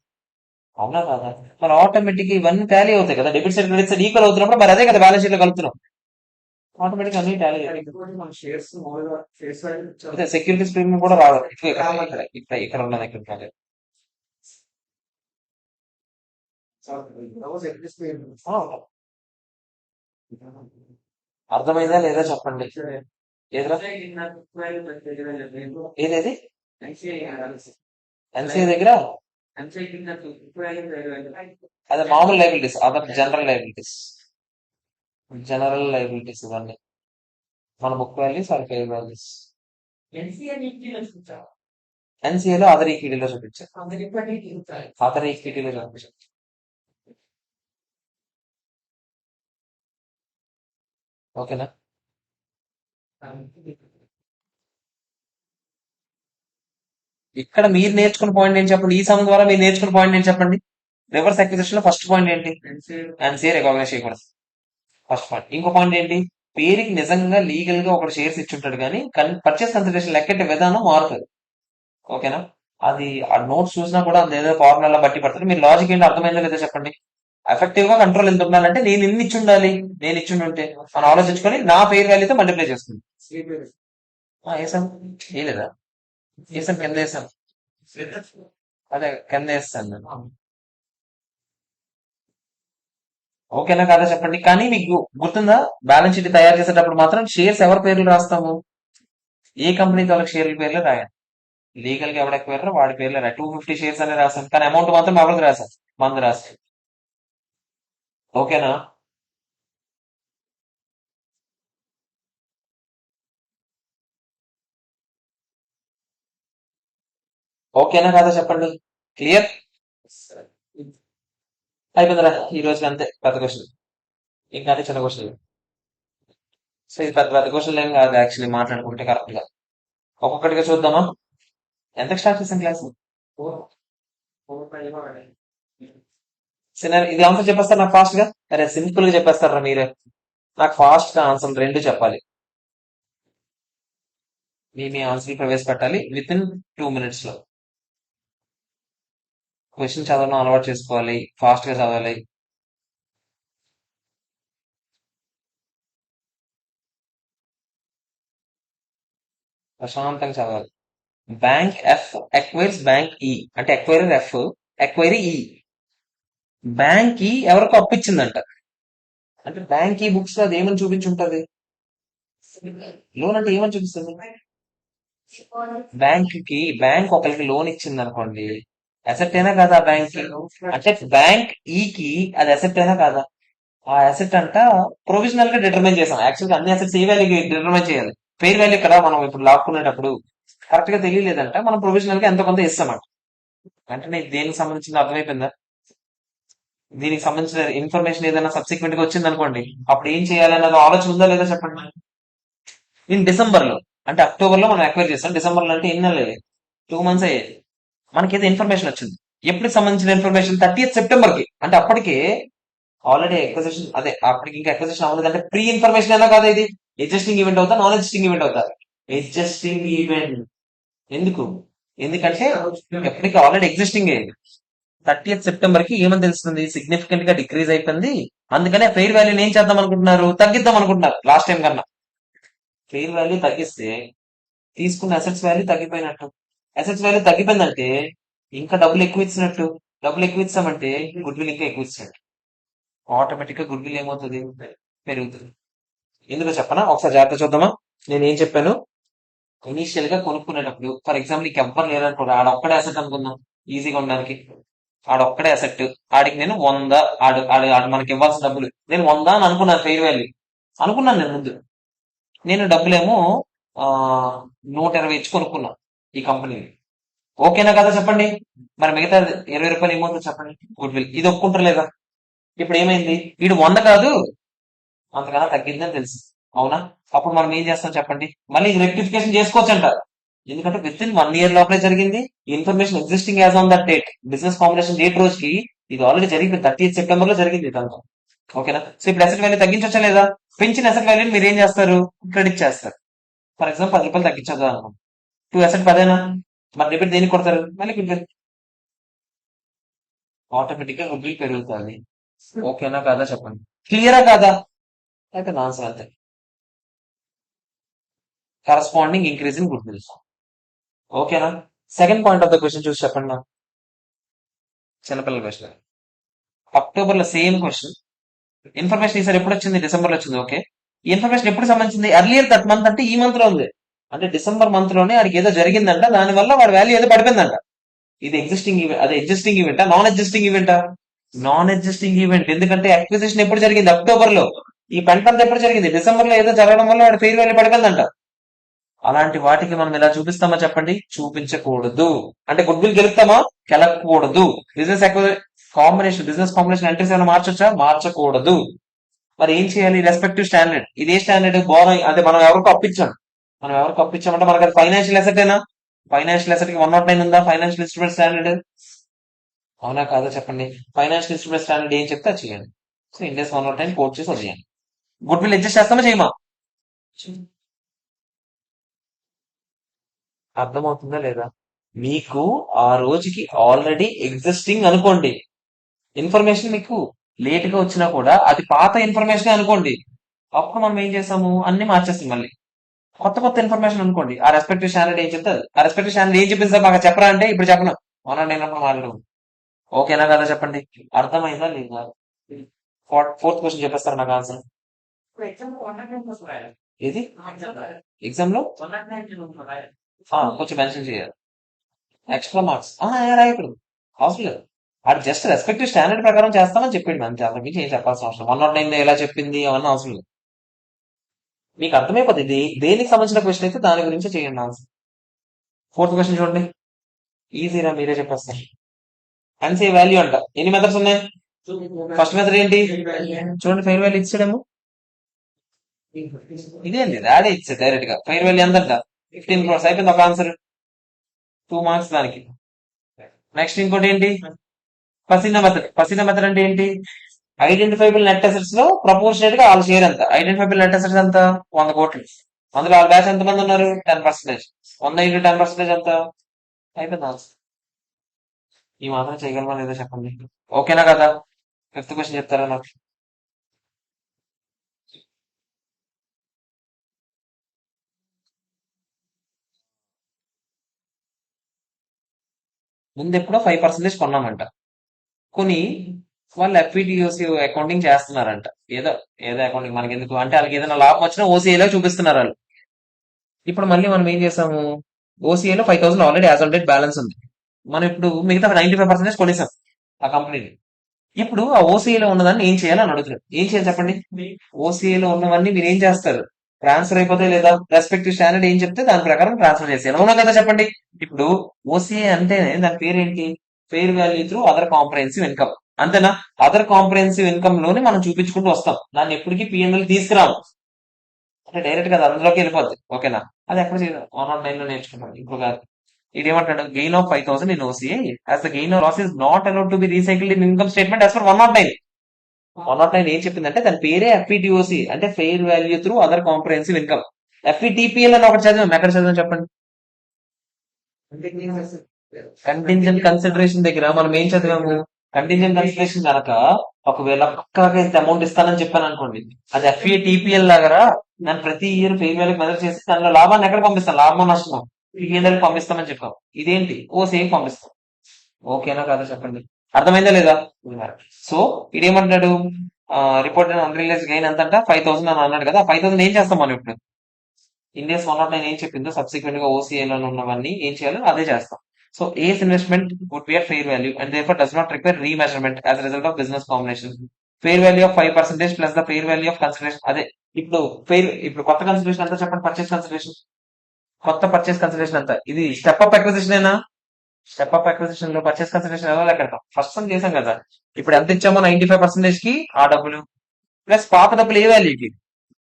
అవునా కాదా. మరి ఆటోమేటిక్ ఇవన్నీ టాలీ అవుతాయి కదా, debit side credit side equal అవుతున్నప్పుడు మరి అదే కదా బ్యాలెన్స్ షీట్ లో కలుపుతున్నాం. ఆటోమేటిక్ అన్ని టాలీ అయితే సెక్యూరిటీస్ ప్రీమియం కూడా రాదు. ఇక్కడ ఉన్నది ఇక్కడ కాదు. ఆ, అర్థమైందా లేదా చెప్పండి. ఏదిరా ఏదేది ఎన్సీఏ దగ్గర అదే మామూలు లైబిలిటీస్, అదర్ జనరల్ లైబిలిటీస్ ఇవన్నీ మన book values or fair values. ఎన్సీఏలో అదర్ ఈక్విటీలో చూపించారు, అదర్ ఈక్విటీలో చూపించారు. ఓకేనా. ఇక్కడ మీరు నేర్చుకున్న పాయింట్ ఏంటి చెప్పండి, ఈ సమ్ ద్వారా మీరు నేర్చుకున్న పాయింట్ ఏంటి చెప్పండి. రివర్స్ అక్విజిషన్ లో ఫస్ట్ పాయింట్ ఏంటి, ఎన్సీఏ రికగ్నైజ్ చేయకూడదు, ఫస్ట్ పాయింట్. ఇంకో పాయింట్ ఏంటి, పేరుకి నిజంగా లీగల్ గా ఒక షేర్స్ ఇచ్చుంటాడు కానీ పర్చేస్ కన్సిడరేషన్ లెక్కెట్టే విధానం మారుతుంది. ఓకేనా. అది ఆ నోట్స్ చూసినా కూడా ఏదో ఫార్ములా బట్టి పడుతుంది. మీరు లాజిక్ ఏంటి అర్థమైందో లేదో చెప్పండి. ఎఫెక్టివ్ గా కంట్రోల్ ఎంత ఉండాలంటే నేను ఇన్ని ఇచ్చి ఉండాలి, నేను ఇచ్చి ఉంటే మనం ఆలోచించుకొని నా పేరు వాల్యూతో మల్టిప్లై చేస్తుంది. వేసాం వేయలేదా, వేసాం కింద వేసాం, అదే కింద వేస్తాను నేను. ఓకేనా కదా చెప్పండి. కానీ మీకు గుర్తుందా, బ్యాలెన్స్ షీట్ తయారు చేసేటప్పుడు మాత్రం షేర్స్ ఎవరి పేర్లు రాస్తాము, ఏ కంపెనీ వాళ్ళకి షేర్ల పేర్లు రాయండి. లీగల్ గా ఎవరు ఎక్వైర్ వాడి పేర్లు 250 షేర్స్ అనే రాశాను, కానీ అమౌంట్ మాత్రం ఎవరికి రాశాను, మంది రాశాను. ఓకేనా? ఓకేనా కాదా చెప్పండి. క్లియర్? అయిపోయిందిరా ఈ రోజుకి, అంతే పెద్ద క్వశ్చన్. ఇంకా అన్ని చిన్న క్వశ్చన్. సో ఇది పెద్ద పెద్ద క్వశ్చన్ ఏం కాదు యాక్చువల్లీ మాట్లాడుకుంటే కరెక్ట్ గా. ఒక్కొక్కటిగా చూద్దామా? ఎంతకు స్టార్ట్ చేసాం క్లాస్? సరే ఇది ఆన్సర్ చెప్పేస్తారు నాకు ఫాస్ట్ గా. అరే సింపుల్ గా చెప్పేస్తారా మీరే? నాకు ఫాస్ట్ గా ఆన్సర్ రెండు చెప్పాలి. మీ ఆన్సర్ ప్రవేశపెట్టాలి విత్ ఇన్ 2 minutes లో. క్వశ్చన్ చదవడం అలవాటు చేసుకోవాలి, ఫాస్ట్ గా చదవాలి. ప్రశాంతంగా చదవాలి. బ్యాంక్ ఎఫ్ ఎక్వైర్స్ బ్యాంక్ ఈ, అంటే ఎక్వైరర్ ఎఫ్, ఎక్వైరీ ఈ. బ్యాంక్ ఈ ఎవరికో అప్పిచ్చిందంట, అంటే బ్యాంక్ ఈ బుక్స్ లో అది ఏమని చూపించుంటది? లోన్ అంటే ఏమని చూపిస్తుంది? బ్యాంక్ ఒకరికి లోన్ ఇచ్చింది అనుకోండి, అసెట్ అయినా కాదా బ్యాంక్ కి? అంటే బ్యాంక్ ఈకి అది అసెట్ అయినా కాదా? ఆ అసెట్ అంట ప్రొవిజనల్ గా డిటర్మైన్ చేసాం. యాక్చువల్ గా అన్ని అసెట్స్ ఏ వాల్యూ డిటర్మైన్ చేయాలి? ఫెయిర్ వాల్యూ కదా మనం ఇప్పుడు లాక్కునేటప్పుడు కరెక్ట్ గా తెలియలేదంట, మనం ప్రొవిజనల్ గా ఎంత కొంత ఇస్తామంట. అంటే నీకు దేనికి సంబంధించింది అర్థమైపోయిందా? దీనికి సంబంధించిన ఇన్ఫర్మేషన్ ఏదైనా సబ్సిక్వెంట్ గా వచ్చింది అనుకోండి, అప్పుడు ఏం చేయాలన్నది ఆలోచన ఉందా లేదా చెప్పండి. నేను డిసెంబర్ లో, అంటే అక్టోబర్ లో మనం అక్వైర్ చేస్తాం, డిసెంబర్ లో అంటే ఎన్ని నెలలు? 2 months అయ్యాయి. మనకి ఏదో ఇన్ఫర్మేషన్ వచ్చింది. ఎప్పటికి సంబంధించిన ఇన్ఫర్మేషన్? 30th September కి. అంటే అప్పటికే ఆల్రెడీ ఎక్వజిషన్, అదే అప్పటికి ఇంకా ఎక్వజిషన్ అవ్వలేదు, అంటే ప్రీ ఇన్ఫర్మేషన్ అయినా కాదా ఇది? ఎగ్జిస్టింగ్ ఈవెంట్ అవుతా, నాన్ ఎగ్జిస్టింగ్ ఈవెంట్ అవుతా? Existing event. ఎందుకు? ఎందుకంటే ఎప్పటికి ఆల్రెడీ ఎగ్జిస్టింగ్ అయ్యింది. 30th September కి ఏమని తెలుస్తుంది? సిగ్నిఫికెంట్ గా డిక్రీజ్ అయిపోయింది. అందుకనే ఫెయిర్ వాల్యూని ఏం చేద్దాం అనుకుంటున్నారు? తగ్గిద్దాం అనుకుంటున్నారు లాస్ట్ టైం కన్నా. ఫెయిర్ వాల్యూ తగ్గిస్తే తీసుకున్న అసెట్స్ వాల్యూ తగ్గిపోయినట్టు. అసెట్స్ వాల్యూ తగ్గిపోయిందంటే ఇంకా డబ్బులు ఎక్కువ ఇచ్చినట్టు. డబ్బులు ఎక్కువ ఇచ్చామంటే గుడ్ విల్ ఇంకా ఎక్కువ ఇచ్చినట్టు. ఆటోమేటిక్ గా గుడ్ విల్ ఏమవుతుంది? పెరుగుతుంది. ఎందుకో చెప్పనా? ఒకసారి జాగ్రత్త చూద్దామా. నేను ఏం చెప్పాను? ఇనీషియల్ గా కొనుక్కునేటప్పుడు ఫర్ ఎగ్జాంపుల్ నీకు ఎవ్వరు లేరనుకోడు, ఆడొక్కడే అసెట్ అనుకుందాం ఈజీగా ఉండడానికి. ఆడొక్కడే అసెట్. ఆడికి నేను 100, ఆడు ఆడు ఆడు మనకి ఇవ్వాల్సిన డబ్బులు నేను 100 అని అనుకున్నాను, ఫెయిర్ వాల్యూ అనుకున్నాను నేను ముందు. నేను డబ్బులేమో ఆ 120 ఇచ్చి కొనుక్కున్నా ఈ కంపెనీని. ఓకేనా కదా చెప్పండి. మరి మిగతా 20 రూపాయలు ఏమవుతుందో చెప్పండి? Good will. ఇది ఒప్పుకుంటారు లేదా? ఇప్పుడు ఏమైంది? వీడు 100 కాదు, అంతకన్నా తగ్గిందని తెలుసు. అవునా? అప్పుడు మనం ఏం చేస్తాం చెప్పండి? మళ్ళీ ఇది రెక్టిఫికేషన్ చేసుకోవచ్చంట. ఎందుకంటే విత్ ఇన్ 1 year లోపలే జరిగింది. Information existing as on that date, business combination date రోజుకి ఇది ఆల్రెడీ జరిగింది. 30th September లో జరిగింది ఇదంతా. ఓకేనా? సో ఇప్పుడు అసెట్ వాల్యూ తగ్గించొచ్చా లేదా? పెంచిన అసెట్ వాల్యూని మీరు ఏం చేస్తారు? క్రెడిట్ చేస్తారు. ఫర్ ఎగ్జాంపుల్ 10 రూపాయలు తగ్గించదు అనుకో, 2 అసెట్ 10. మరి డెబిట్ దేనికి కొడతారు? మళ్ళీ గుడ్ విల్. ఆటోమేటిక్ గా గుడ్ విల్ పెరుగుతుంది. ఓకేనా కాదా చెప్పండి. క్లియరా కాదా? అయితే ఆన్సర్ అంతే. Corresponding increase in goodwill. ఓకేనా? Second point of the question చూసి చెప్పండి నాకు. చిన్నపిల్లల క్వశ్చన్. అక్టోబర్ లో సేమ్ క్వశ్చన్. ఇన్ఫర్మేషన్ ఈసారి ఎప్పుడు వచ్చింది? డిసెంబర్ లో వచ్చింది. ఓకే. ఈ ఇన్ఫర్మేషన్ ఎప్పుడు సంబంధించింది? ఎర్లియర్ దట్ మంత్, అంటే ఈ మంత్ లో ఉంది. అంటే డిసెంబర్ మంత్ లోనే వాడికి ఏదో జరిగిందంట, దాని వల్ల వాడి వాల్యూ ఏదో పడిపోయిందంట. ఇది ఎగ్జిస్టింగ్ ఈవెంట్, అదే ఎగ్జిస్టింగ్ ఈవెంటా నాన్ ఎగ్జిస్టింగ్ ఈవెంటా? Non existing event. ఎందుకంటే అక్విజిషన్ ఎప్పుడు జరిగింది? అక్టోబర్ లో. ఈ పెంట అంతా ఎప్పుడు జరిగింది? డిసెంబర్ లో ఏదో జరగడం వల్ల వాడి ఫెయిర్ వాల్యూ పడిపోయిందంట. అలాంటి వాటికి మనం ఇలా చూపిస్తామా చెప్పండి? చూపించకూడదు. అంటే గుడ్ విల్ గెలుపుతామా? గెలకూడదు. బిజినెస్ బిజినెస్ కాంబినేషన్ ఎంట్రీస్ ఏమైనా మార్చొచ్చా? మార్చకూడదు. మరి ఏం చేయాలి? Respective standard. ఇదే స్టాండర్డ్ బోరోయింగ్, అదే మనం ఎవరికో అప్పించాం. మనం ఎవరికి అప్పించామంటే మనకి అది ఫైనాన్షియల్ అసెట్ అయినా? ఫైనాన్షియల్ అసెట్ కి 109 ఉందా ఫైనాన్షియల్ ఇన్స్ట్రుమెంట్ స్టాండర్డ్? అవునా కాదా చెప్పండి. ఫైనాన్షియల్ ఇన్స్ట్రుమెంట్ స్టాండర్డ్ ఏం చెప్తే అది చేయండి. సో ఇండియస్ 109 కోట్ చేసి వదిలేయండి. గుడ్ విల్ అడ్జస్ట్ చేస్తామా చేయమా? అర్థమవుతుందా లేదా? మీకు ఆ రోజుకి ఆల్రెడీ ఎగ్జిస్టింగ్ అనుకోండి ఇన్ఫర్మేషన్, మీకు లేట్ గా వచ్చినా కూడా అది పాత ఇన్ఫర్మేషన్ అనుకోండి, అప్పుడు మనం ఏం చేస్తాము? అన్ని మార్చేస్తాం మళ్ళీ. కొత్త కొత్త ఇన్ఫర్మేషన్ అనుకోండి, ఆ రెస్పెక్టివ్ స్టాండర్డ్ ఏం చెప్తుంది? ఆ రెస్పెక్టివ్ స్టాండర్డ్ ఏం చెప్పింది సార్ మాకు చెప్పరా అంటే ఇప్పుడు చెప్పను, అవునా నేనప్పుడు మాట్లాడు. ఓకేనా కదా చెప్పండి. అర్థమైందా లేదా? ఫోర్త్ క్వశ్చన్ చెప్పేస్తారు నాకు ఆన్సర్. ఏది? ఎగ్జామ్ లో కొంచెం మెన్షన్ చేయాలి. ఎక్స్ట్రా మార్క్స్ రాయకూడదు, అవసరం లేదు. అది జస్ట్ రెస్పెక్టివ్ స్టాండర్డ్ ప్రకారం చేస్తామని చెప్పింది అంతే, అంతకు మించి ఏం చెప్పాల్సిన అవసరం 109 ఎలా చెప్పింది అవన్నీ అవసరం లేదు. మీకు అర్థమైపోతుంది దేనికి సంబంధించిన క్వశ్చన్ అయితే దాని గురించి చేయండి ఆన్సర్. ఫోర్త్ క్వశ్చన్ చూడండి, ఈజీరా మీరే చెప్పేస్తారు. అన్సే వాల్యూ అంట, ఎన్ని మెథడ్స్ ఉన్నాయి? ఫస్ట్ మెథడ్ ఏంటి చూడండి, ఫెయిర్ వాల్యూ ఇచ్చాడేమో, ఇదేంటి అదే ఇచ్చాడు డైరెక్ట్ గా. Fair value ఎంతంట? 15 crores, అయిపోయింది ఒక ఆన్సర్, 2 మార్క్స్ దానికి. నెక్స్ట్ ఇంకోటి ఏంటి, పసినా మెథడ్. పసినా మెథడ్ అంటే ఏంటి? ఐడెంటిఫైబుల్ నెట్ అసెట్స్ లో ప్రపోర్షనేట్ గా వాళ్ళ షేర్ ఎంత? ఐడెంటిఫైబుల్ నెట్ అసెట్స్ ఎంత? 100 కోట్లు. అందులో వాళ్ళ బ్యాచ్ ఎంత మంది ఉన్నారు? 10%. 100 ఇంటూ 10% ఎంత? అయిపోయింది ఆన్సర్. ఈ మాత్రం చేయగలమా లేదో చెప్పండి. ఓకేనా కదా? ఫిఫ్త్ క్వశ్చన్ చెప్తారా నాకు? ముందు ఎప్పుడో 5% కొన్నామంట, కొని వాళ్ళు ఎఫ్ఈడిఓసి అకౌంటింగ్ చేస్తున్నారంట. ఏదో ఏదో అకౌంటింగ్ మనకి ఎందుకు అంటే, వాళ్ళకి ఏదైనా లాభం వచ్చినా ఓసీఏలో చూపిస్తున్నారు వాళ్ళు. ఇప్పుడు మళ్ళీ మనం ఏం చేసాము, ఓసీఏలో 5,000 already as on date balance ఉంది. మనం ఇప్పుడు మిగతా 95% కొనేసాం ఆ కంపెనీని. ఇప్పుడు ఆ ఓసీఏలో ఉన్నదాన్ని ఏం చేయాలని అడుగుతున్నారు. ఏం చేయాలి చెప్పండి? ఓసీఏలో ఉన్నవన్నీ మీరు ఏం చేస్తారు? ట్రాన్స్ఫర్ అయిపోతాయి లేదా? రెస్పెక్టివ్ స్టాండర్డ్ ఏం చెప్తే దాని ప్రకారం ట్రాన్స్ఫర్ చేసేయాలి, అవునా కదా చెప్పండి. ఇప్పుడు ఓసీఏ అంటేనే దాని పేరేంటి? Fair value through other comprehensive income, అంతేనా? అదర్ కాంప్రహెన్సివ్ ఇన్కమ్ లోనే మనం చూపించుకుంటూ వస్తాం, దాన్ని ఎప్పటికీ పిఎన్ఎల్ తీసుకురాము. అంటే డైరెక్ట్ గా అది అందులోకి వెళ్ళిపోద్ది, ఓకేనా? అది ఎక్కడ 109 లో నేర్చుకున్నాం, ఇప్పుడు కాదు. ఇదేమంటాడు, gain of 5,000 in OCI as the gain or loss is not allowed to be recycled in income statement as per 109. 109 ఏం చెప్పిందంటే దాని పేరే ఎఫ్ఈటిఓసి, అంటే fair value through other comprehensive income. FETPL అని ఒకటి చదివాం, ఎక్కడ చదివాం చెప్పండి? కంటింజెంట్ కన్సిడరేషన్ దగ్గర మనం ఏం చదివాము? కంటింజెంట్ కన్సిడరేషన్ కనుక ఒకవేళ పక్కాగా ఇంత అమౌంట్ ఇస్తానని చెప్పాను అనుకోండి, అది ఎఫ్ఈటిపిఎల్ లాగా నేను ప్రతి ఇయర్ ఫెయిర్ వాల్యూ మెజర్ చేసి దానిలో లాభాన్ని ఎక్కడ పంపిస్తాను? లాభం నష్టం పిఎన్ఎల్ పంపిస్తామని చెప్పాం. ఇదేంటి? ఓ సేమ్ పంపిస్తాం. ఓకేనా కదా చెప్పండి, అర్థమైందా లేదా? సో ఇదేమంటాడు, రిపోర్ట్ అన్రియలైజ్ గెయిన్ ఎంత? 5,000 అని అన్నాడు కదా. 5,000 ఏం చేస్తాం మనం ఇప్పుడు? ఇండియస్ 109 ఏం చెప్పిందో సబ్సిక్వెంట్ గా ఓసీఏలో ఉన్నవన్నీ ఏం చేయాలో అదే చేస్తాం. So as investment would be at fair value and therefore does not require remeasurement as result of business combination. Fair value of 5% plus the fair value of consideration. అదే ఇప్పుడు ఇప్పుడు కొత్త కన్సిడరేషన్ ఎంత చెప్పండి? పర్చేస్ కన్సిడరేషన్, కొత్త purchase consideration ఎంత? ఇది step up acquisition ఏనా? స్టెప్ అప్ అక్విజిషన్ లో పర్చేస్ కన్సిడరేషన్ ఎలా లెక్కెడతాం? ఫస్ట్ టైం చేసాం కదా. ఇప్పుడు ఎంత ఇచ్చామో 95% కి ఆ డబ్బులు ప్లస్ పాత డబ్బులు ఏ వాల్యూకి?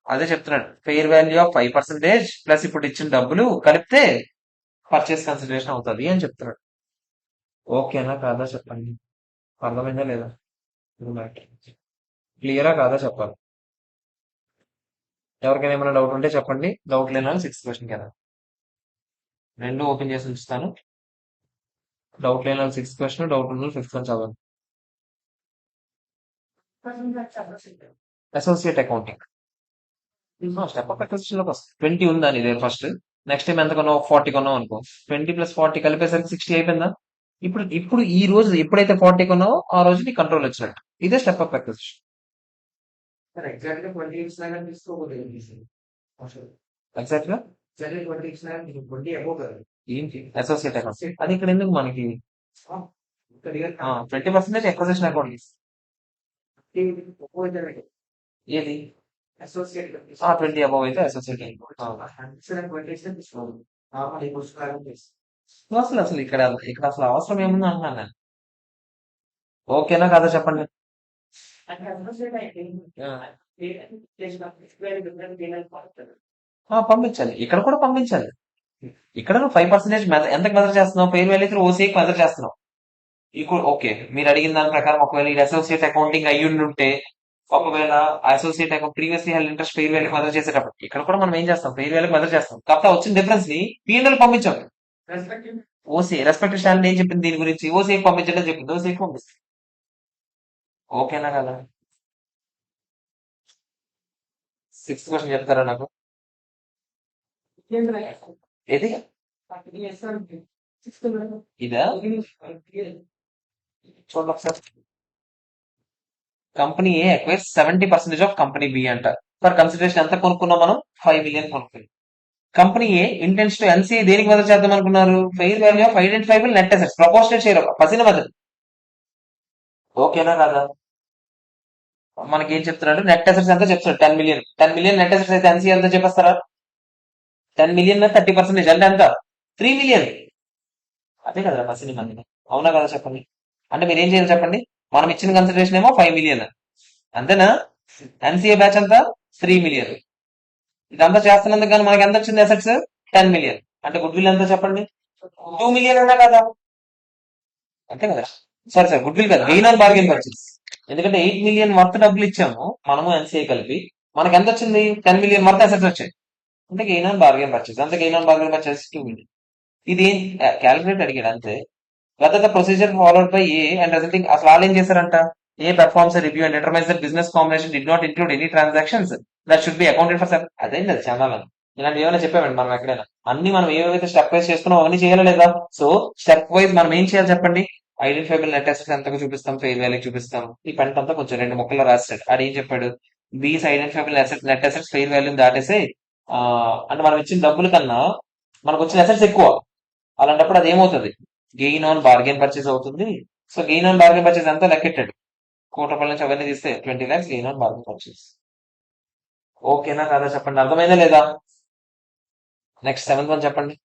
అదే చెప్తున్నాడు, ఫెయిర్ వాల్యూ ఆఫ్ 5% ప్లస్ ఇప్పుడు ఇచ్చిన డబ్బులు కలిపితే పర్చేస్ కన్సిడరేషన్ అవుతుంది అని చెప్తున్నాడు. ఓకేనా కాదా చెప్పండి, అర్థమైందా లేదా? క్లియరా కాదా చెప్పాలి. ఎవరికైనా ఏమైనా డౌట్ ఉంటే చెప్పండి, డౌట్ లేని వాళ్ళు 6th క్వశ్చన్ కదా, రెండు ఓపెన్ చేసి ఉంచుతాను. డౌట్ లేని వాళ్ళు 6th క్వశ్చన్, డౌట్ ఉన్న 5th వన్ చదవండి. Associate accounting step up acquisition లోకి వస్తుంది. 20 ఉందా నీ దగ్గర ఫస్ట్? నెక్స్ట్ టైం ఎంత కొన్నావు? 40 కొన్నావు అనుకో, 20 ప్లస్ 40 కలిపేసరికి 60 అయిపోయిందా? ఇప్పుడు ఇప్పుడు ఈ రోజు ఎప్పుడైతే 40 కొన్నావో ఆ రోజు నీ కంట్రోల్ వచ్చినట్టు. ఇదే స్టెప్ అప్ అక్విజిషన్. ఎగ్జాక్ట్ గా ఏంటి అసోసియేట్ అకౌంట్, అది ఇక్కడ ఎందుకు మనకి? 20% అక్విజిషన్ అకౌంట్ ఏది? 20 అబౌవ్ అయితే అసోసియేట్ అసలు అసలు ఇక్కడ ఇక్కడ అసలు అవసరం ఏముంది అంటున్నాను నేను. ఓకేనా కదా చెప్పండి. పంపించాలి, ఇక్కడ కూడా పంపించాలి. ఇక్కడ నువ్వు 5% ఎంతకు మెజర్ చేస్తున్నావు? ఫెయిర్ వాల్యూ ఓసీకి మెజర్ చేస్తున్నావు. ఇప్పుడు ఓకే, మీరు అడిగిన దాని ప్రకారం ఒకవేళ ఇది అసోసియేట్ అకౌంటింగ్ అయ్యి ఉంటే, ఒకవేళ associate account previously held interest fair value measure చేసేటప్పుడు ఇక్కడ కూడా మనం ఏం చేస్తాం? ఫెయిర్ వాల్యూ మెజర్ చేస్తాం, కాకపోతే వచ్చిన డిఫరెన్స్ ని పిఎన్ఎల్ పంపించాం. ఓసీ రెస్పెక్టివ్ స్టాండర్డ్ ఏం చెప్పింది దీని గురించి? ఓసీకి పంపించడం చెప్పింది, ఓసీకి పంపిస్తుంది. ఓకేనా కదా? 6th క్వశ్చన్ చెప్తారా నాకు? ఏది? ఇదా? చూడండి ఒకసారి. Company A acquires 70% of company B అంట. ఫర్ కన్సిడరేషన్ ఎంత కొనుక్కున్నాం మనం? 5 million కొనుక్కున్నాం. Company A intends to NCA దేనికి మెజర్ చేద్దాం అనుకున్నారు? Fair value of identifiable net assets proportional share పసిన మెథడ్. ఓకేనా కదా? మనకి ఏం చెప్తున్నాడు? నెట్ అసెట్స్ ఎంత చెప్తున్నాడు? 10 మిలియన్. 10 మిలియన్ నెట్ అసెట్స్ అయితే ఎన్సీఏ ఎంత చెప్పేస్తారా? 10 మిలియన్ 30% అంటే ఎంత? 3 మిలియన్. అదే కదా పసిన మంది. అవునా కదా చెప్పండి. అంటే మీరు ఏం చేయాలి చెప్పండి? మనం ఇచ్చిన కన్సిడరేషన్ ఏమో 5 మిలియన్, అంతేనా? ఎన్సీఏ బ్యాచ్ అంతా 3 మిలియన్. ఇదంతా చేస్తున్నందుకు కానీ మనకి ఎంత వచ్చింది అసెట్స్? 10 మిలియన్. అంటే గుడ్ విల్ ఎంత చెప్పండి? 2 మిలియన్ అన్నా కదా? అంతే కదా? సారీ సార్, గుడ్ విల్ కదా, గెయిన్ ఆన్ బార్గెన్ పర్చేస్. ఎందుకంటే 8 మిలియన్ వర్త్ డబ్బులు ఇచ్చాము మనము ఎన్సీఏ కలిపి. మనకి ఎంత వచ్చింది? 10 మిలియన్ వర్త్ అసెట్స్ వచ్చాయి. అంటే గెయిన్ ఆన్ బార్గెన్ పర్చేస్. అంతే, gain on bargain purchase 2 million. ఇది ఏం క్యాలిక్యులేట్ అడిగాడు అంతే. Whether the procedure followed by A and resulting అసలు వాళ్ళు ఏం చేశారంట? A performs a review and determines that business combination did not include any transactions that should be accounted for. అదేంటి అది చందాలని ఇలాంటి ఏమైనా చెప్పామండి మనం ఎక్కడైనా? అన్ని మనం ఏవైతే స్టెప్ వైజ్ చేసుకున్నాం అవన్నీ చేయాలి లేదా? సో స్టెప్ వైజ్ మనం ఏం చేయాలి చెప్పండి? ఐడెంటిఫైబుల్ నెట్ అసెట్స్ ఎంతగా చూపిస్తాం, ఫెయిర్ వాల్యూ చూపిస్తాం. ఈ పెంట్ అంతా కొంచెం 2 ముక్కల్లో రాస్తాడు. ఆడు ఏం చెప్పాడు? B's identifiable assets net assets fair value దాటేసి ఆ అంటే మనం ఇచ్చిన డబ్బుల కన్నా మనకు వచ్చిన అసెట్స్ ఎక్కువ. అలాంటప్పుడు అది ఏమవుతుంది? గెయిన్ ఆన్ బార్గెన్ పర్చేస్ అవుతుంది. So gain on bargain purchase అంతా లెక్కెట్టాడు. 1,00,00,000 నుంచి అవన్నీ తీస్తే 20 lakhs gain on bargain purchase. ఓకేనా కాదా చెప్పండి? అర్థమైందా లేదా? నెక్స్ట్ 7th వన్ చెప్పండి.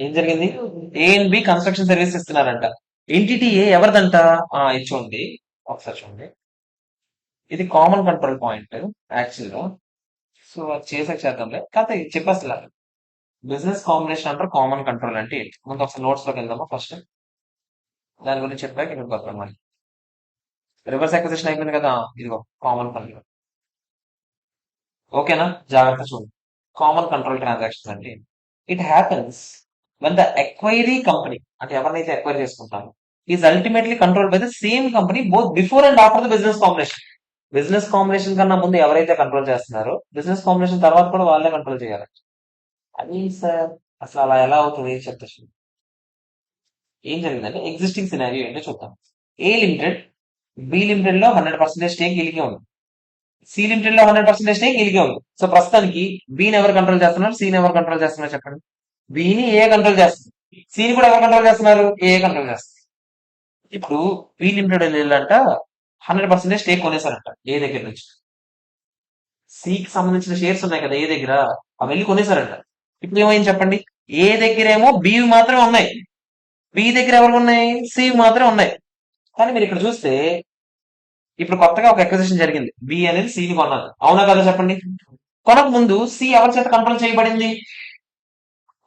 ఏం జరిగింది? A and B construction service ఇస్తున్నారంట. ఎంటిటీ ఏ ఎవరిదంట? ఇది చూడండి, ఒకసారి చూడండి. ఇది కామన్ కంట్రోల్ పాయింట్ యాక్చువల్ గా. సో అది చేసాక చేద్దాంలే, కాకపోతే చెప్పేస్తా. బిజినెస్ కాంబినేషన్ అంటారు కామన్ కంట్రోల్ అంటే ఏంటి? ముందు ఒకసారి నోట్స్ లోకి వెళ్దామా ఫస్ట్. దాని గురించి చెప్పాక ఇక్కడ వద్దాం మరి. రివర్స్ అక్విజిషన్ అయిపోయింది కదా, ఇదిగో కామన్ కంట్రోల్. ఓకేనా? జాగ్రత్త చూడండి. కామన్ కంట్రోల్ ట్రాన్సాక్షన్ అంటే it happens when the acquiry company, అంటే ఎవరినైతే ఎక్వైర్ చేసుకుంటామో, is ultimately control by the same company both before and after the business combination. Business combination కన్నా ముందు ఎవరైతే కంట్రోల్ చేస్తున్నారో బిజినెస్ కాంబినేషన్ తర్వాత కూడా వాళ్ళే కంట్రోల్ చేయాలి. అది సార్ అసలు అలా ఎలా అవుతుంది చెప్తా చూడండి. ఏం జరిగిందంటే ఎగ్జిస్టింగ్ సినారియో ఏంటో చూద్దాం. ఏ లిమిటెడ్ బి లిమిటెడ్ లో 100% స్టేక్ వీళ్ళకే ఉంది. సి లిమిటెడ్ లో 100% స్టేక్ వీళ్ళకే ఉంది. సో ప్రస్తుతానికి బిని ఎవరు కంట్రోల్ చేస్తున్నారు, సిని ఎవరు కంట్రోల్ చేస్తున్నారు చెప్పండి? బిని ఏ కంట్రోల్ చేస్తుంది, సిని కూడా ఎవరు కంట్రోల్ చేస్తున్నారు? ఏ కంట్రోల్ చేస్తుంది. ఇప్పుడు బి లిమిటెడ్ వెళ్ళంట 100% స్టేక్ కొనేసారంట ఏ దగ్గర నుంచి. సికి సంబంధించిన షేర్స్ ఉన్నాయి కదా ఏ దగ్గర, అవి వెళ్ళి కొనేసారంట. ఇప్పుడు ఏమైంది చెప్పండి? ఏ దగ్గరేమో బి మాత్రమే ఉన్నాయి, బి దగ్గర ఎవరు ఉన్నాయి? సి మాత్రమే ఉన్నాయి. కానీ మీరు ఇక్కడ చూస్తే ఇప్పుడు కొత్తగా ఒక ఎక్విజిషన్ జరిగింది. బి అనేది సిని కొన్నది, అవునా కదా చెప్పండి? కొనక ముందు సి ఎవరి చేత కంట్రోల్ చేయబడింది?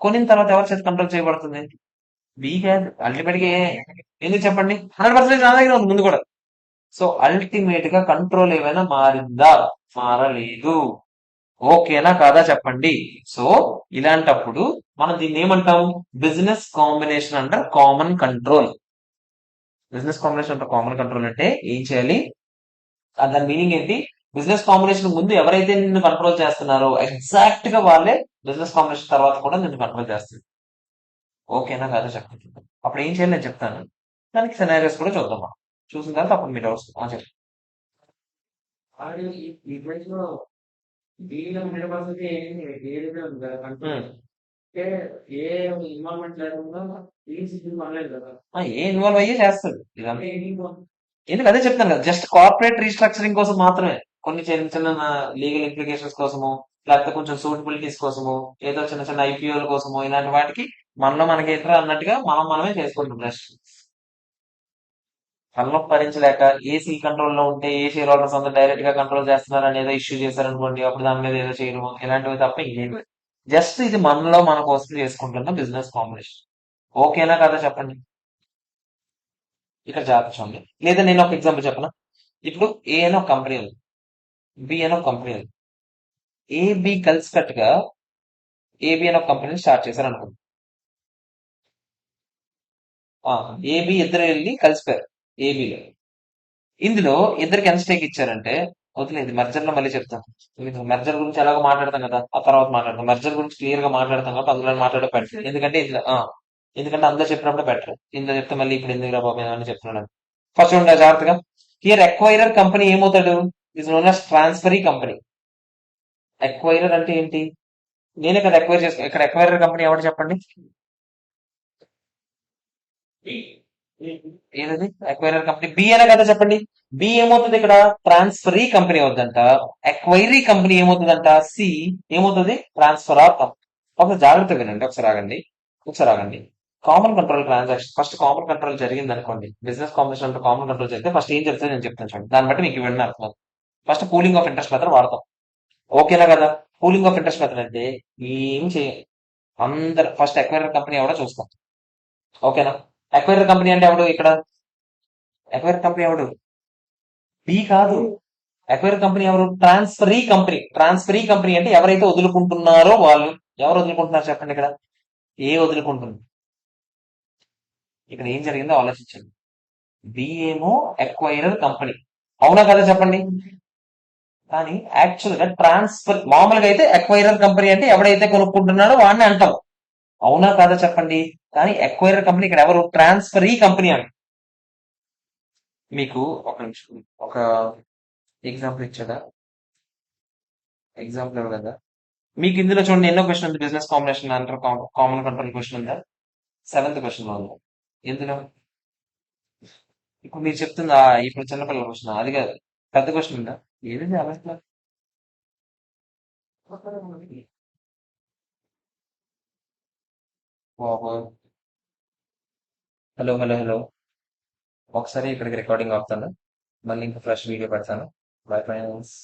కొనిన తర్వాత ఎవరి చేత కంట్రోల్ చేయబడుతుంది? బి కాదు, అల్టిమేట్ గా ఎందుకు చెప్పండి? 100% నా దగ్గర ఉంది ముందు కూడా. సో అల్టిమేట్ గా కంట్రోల్ ఏమైనా మారిందా? మారలేదు. ఓకేనా కాదా చెప్పండి? సో ఇలాంటప్పుడు మనం దీన్ని ఏమంటాం? బిజినెస్ కాంబినేషన్ అంటారు కామన్ కంట్రోల్. బిజినెస్ కాంబినేషన్ అంటారు కామన్ కంట్రోల్ అంటే ఏం చేయాలి? దాని మీనింగ్ ఏంటి? బిజినెస్ కాంబినేషన్ ముందు ఎవరైతే నిన్ను కంట్రోల్ చేస్తున్నారో ఎగ్జాక్ట్ గా వాళ్ళే బిజినెస్ కాంబినేషన్ తర్వాత కూడా నిన్ను కంట్రోల్ చేస్తారు. ఓకేనా కాదా చెప్పండి? అప్పుడు ఏం చేయాలి నేను చెప్తాను. దానికి సినారియోస్ కూడా చూద్దాం మనం. చూసిన తర్వాత అప్పుడు మీరు చెప్పండి. ఉమ్. ఏ ఇన్వాల్వ్ అయ్యే చేస్తాడు ఇదంతా. ఎందుకు అదే చెప్తాను కదా, జస్ట్ కార్పొరేట్ రీస్ట్రక్చరింగ్ కోసం మాత్రమే. కొన్ని చిన్న చిన్న లీగల్ ఇంప్లికేషన్స్ కోసము, లేకపోతే కొంచెం సూటబిలిటీస్ కోసము, ఏదో చిన్న చిన్న ఐపీఓల కోసము, ఇలాంటి వాటికి మనలో మనకి ఏంట్రా అన్నట్టుగా మనమే చేసుకుంటాం రెస్ట్. తలనొప్పి భరించలేక ఏసీ కంట్రోల్ లో ఉంటే ఏ షేర్ హోల్డర్స్ అందరూ డైరెక్ట్ గా కంట్రోల్ చేస్తున్నారు అని ఏదో ఇష్యూ చేశారనుకోండి, అప్పుడు దాని మీద ఏదో చేయడం ఇలాంటివి తప్ప ఇంకేం లేదు. జస్ట్ ఇది మనలో మన కోసం చేసుకుంటున్న బిజినెస్ కాంబినేషన్. ఓకేనా కదా చెప్పండి. ఇక్కడ జాగ్రత్త చూడండి. లేదా నేను ఒక ఎగ్జాంపుల్ చెప్పనా. ఇప్పుడు ఏ అని ఒక కంపెనీ ఉంది, బి అని ఒక కంపెనీ ఉంది. ఏబి కలిసి కట్టుగా ఏబి అని ఒక కంపెనీని స్టార్ట్ చేశారు అనుకోండి. ఏబి ఇద్దరు వెళ్ళి కలిసిపోయారు ఏబిలో. ఇందులో ఇద్దరికి ఎంత స్టేక్ ఇచ్చారంటే, వదిలేదు మెర్జర్ లో మళ్ళీ చెప్తాను. మెర్జర్ గురించి ఎలాగో మాట్లాడతాం కదా, ఆ తర్వాత మాట్లాడతాం. మెర్జర్ గురించి క్లియర్ గా మాట్లాడతాం కాబట్టి అందులో మాట్లాడే బెటర్. ఎందుకంటే ఎందుకంటే అందులో చెప్పినప్పుడు బెటర్. ఇందులో చెప్తే మళ్ళీ ఇప్పుడు ఎందుకు రా బాబు అని చెప్తున్నాను. ఫస్ట్ ఉండే జాగ్రత్తగా. హియర్ ఎక్వైరర్ కంపెనీ ఏమవుతాడు? Is known as transferee company. Acquirer అంటే ఏంటి? నేనే కదా ఎక్వైర్ చేస్తా. ఇక్కడ ఎక్వైరర్ కంపెనీ ఎవరు చెప్పండి? ఏదది ఎక్వైరర్ కంపెనీ? బి అనే కదా చెప్పండి. బి ఏమవుతుంది ఇక్కడ? ట్రాన్స్ఫరీ కంపెనీ అవుతుందంట. ఎక్వైరీ కంపెనీ ఏమవుతుందంట? సి ఏమవుతుంది? Transfer of company. ఒకసారి జాగ్రత్తగా వినండి. ఒకసారి ఆగండి. Common control transaction, first common control జరిగింది అనుకోండి. బిజినెస్ కాంబినేషన్ అంటే కామన్ కంట్రోల్ జరిగితే ఫస్ట్ ఏం జరుగుతుంది నేను చెప్తాను చూడండి. దాన్ని బట్టి మీకు ఇవన్నీ అర్థం. First pooling of interest method వాడతాం. ఓకేనా కదా? పూలింగ్ ఆఫ్ ఇంట్రెస్ట్ మెథడ్ అంటే ఏం చేయాలి, అందరు ఫస్ట్ ఎక్వైరర్ కంపెనీ ఎవడో చూస్తాం. ఓకేనా? ఎక్వైరర్ కంపెనీ అంటే ఎవడు ఇక్కడ? ఎక్వైర్ కంపెనీ ఎవడు? బి కాదు. ఎక్వైర్ కంపెనీ ఎవరు? Transferee company. ట్రాన్స్ఫరీ కంపెనీ అంటే ఎవరైతే వదులుకుంటున్నారో వాళ్ళు. ఎవరు వదులుకుంటున్నారు చెప్పండి ఇక్కడ? ఏ వదులుకుంటుంది? ఇక్కడ ఏం జరిగిందో ఆలోచించండి. బి ఏమో ఎక్వైరర్ కంపెనీ. అవునా కదా చెప్పండి. కానీ యాక్చువల్ గా ట్రాన్స్ఫర్, మామూలుగా అయితే ఎక్వైరర్ కంపెనీ అంటే ఎవడైతే కొనుక్కుంటున్నాడో వాడిని అంటాం. అవునా కాదా చెప్పండి. కానీ ఎక్వైరర్ కంపెనీ ఇక్కడ ఎవరు? ట్రాన్స్ఫరీ కంపెనీ అని. మీకు ఒక నిమిషం, ఒక ఎగ్జాంపుల్ ఇచ్చాడా? ఎగ్జాంపుల్ ఇవ్వలేదా? మీకు ఇందులో చూడండి ఎన్నో క్వశ్చన్ ఉంది. బిజినెస్ కాంబినేషన్ అంటారు, కామన్ కంట్రోల్ క్వశ్చన్ ఉందా? సెవెంత్ క్వశ్చన్ లో ఉంది. ఎందులో? ఇప్పుడు మీరు చెప్తుందా ఇప్పుడు చిన్నపిల్లల క్వశ్చన్ అది కాదు, పెద్ద క్వశ్చన్ ఉందా? ఏది అలా? Hello hello hello. ఒకసారి ఇక్కడికి రికార్డింగ్ ఆపుతాను, మళ్ళీ ఇంకా ఫ్రెష్ వీడియో పెడతాను. Bye friends.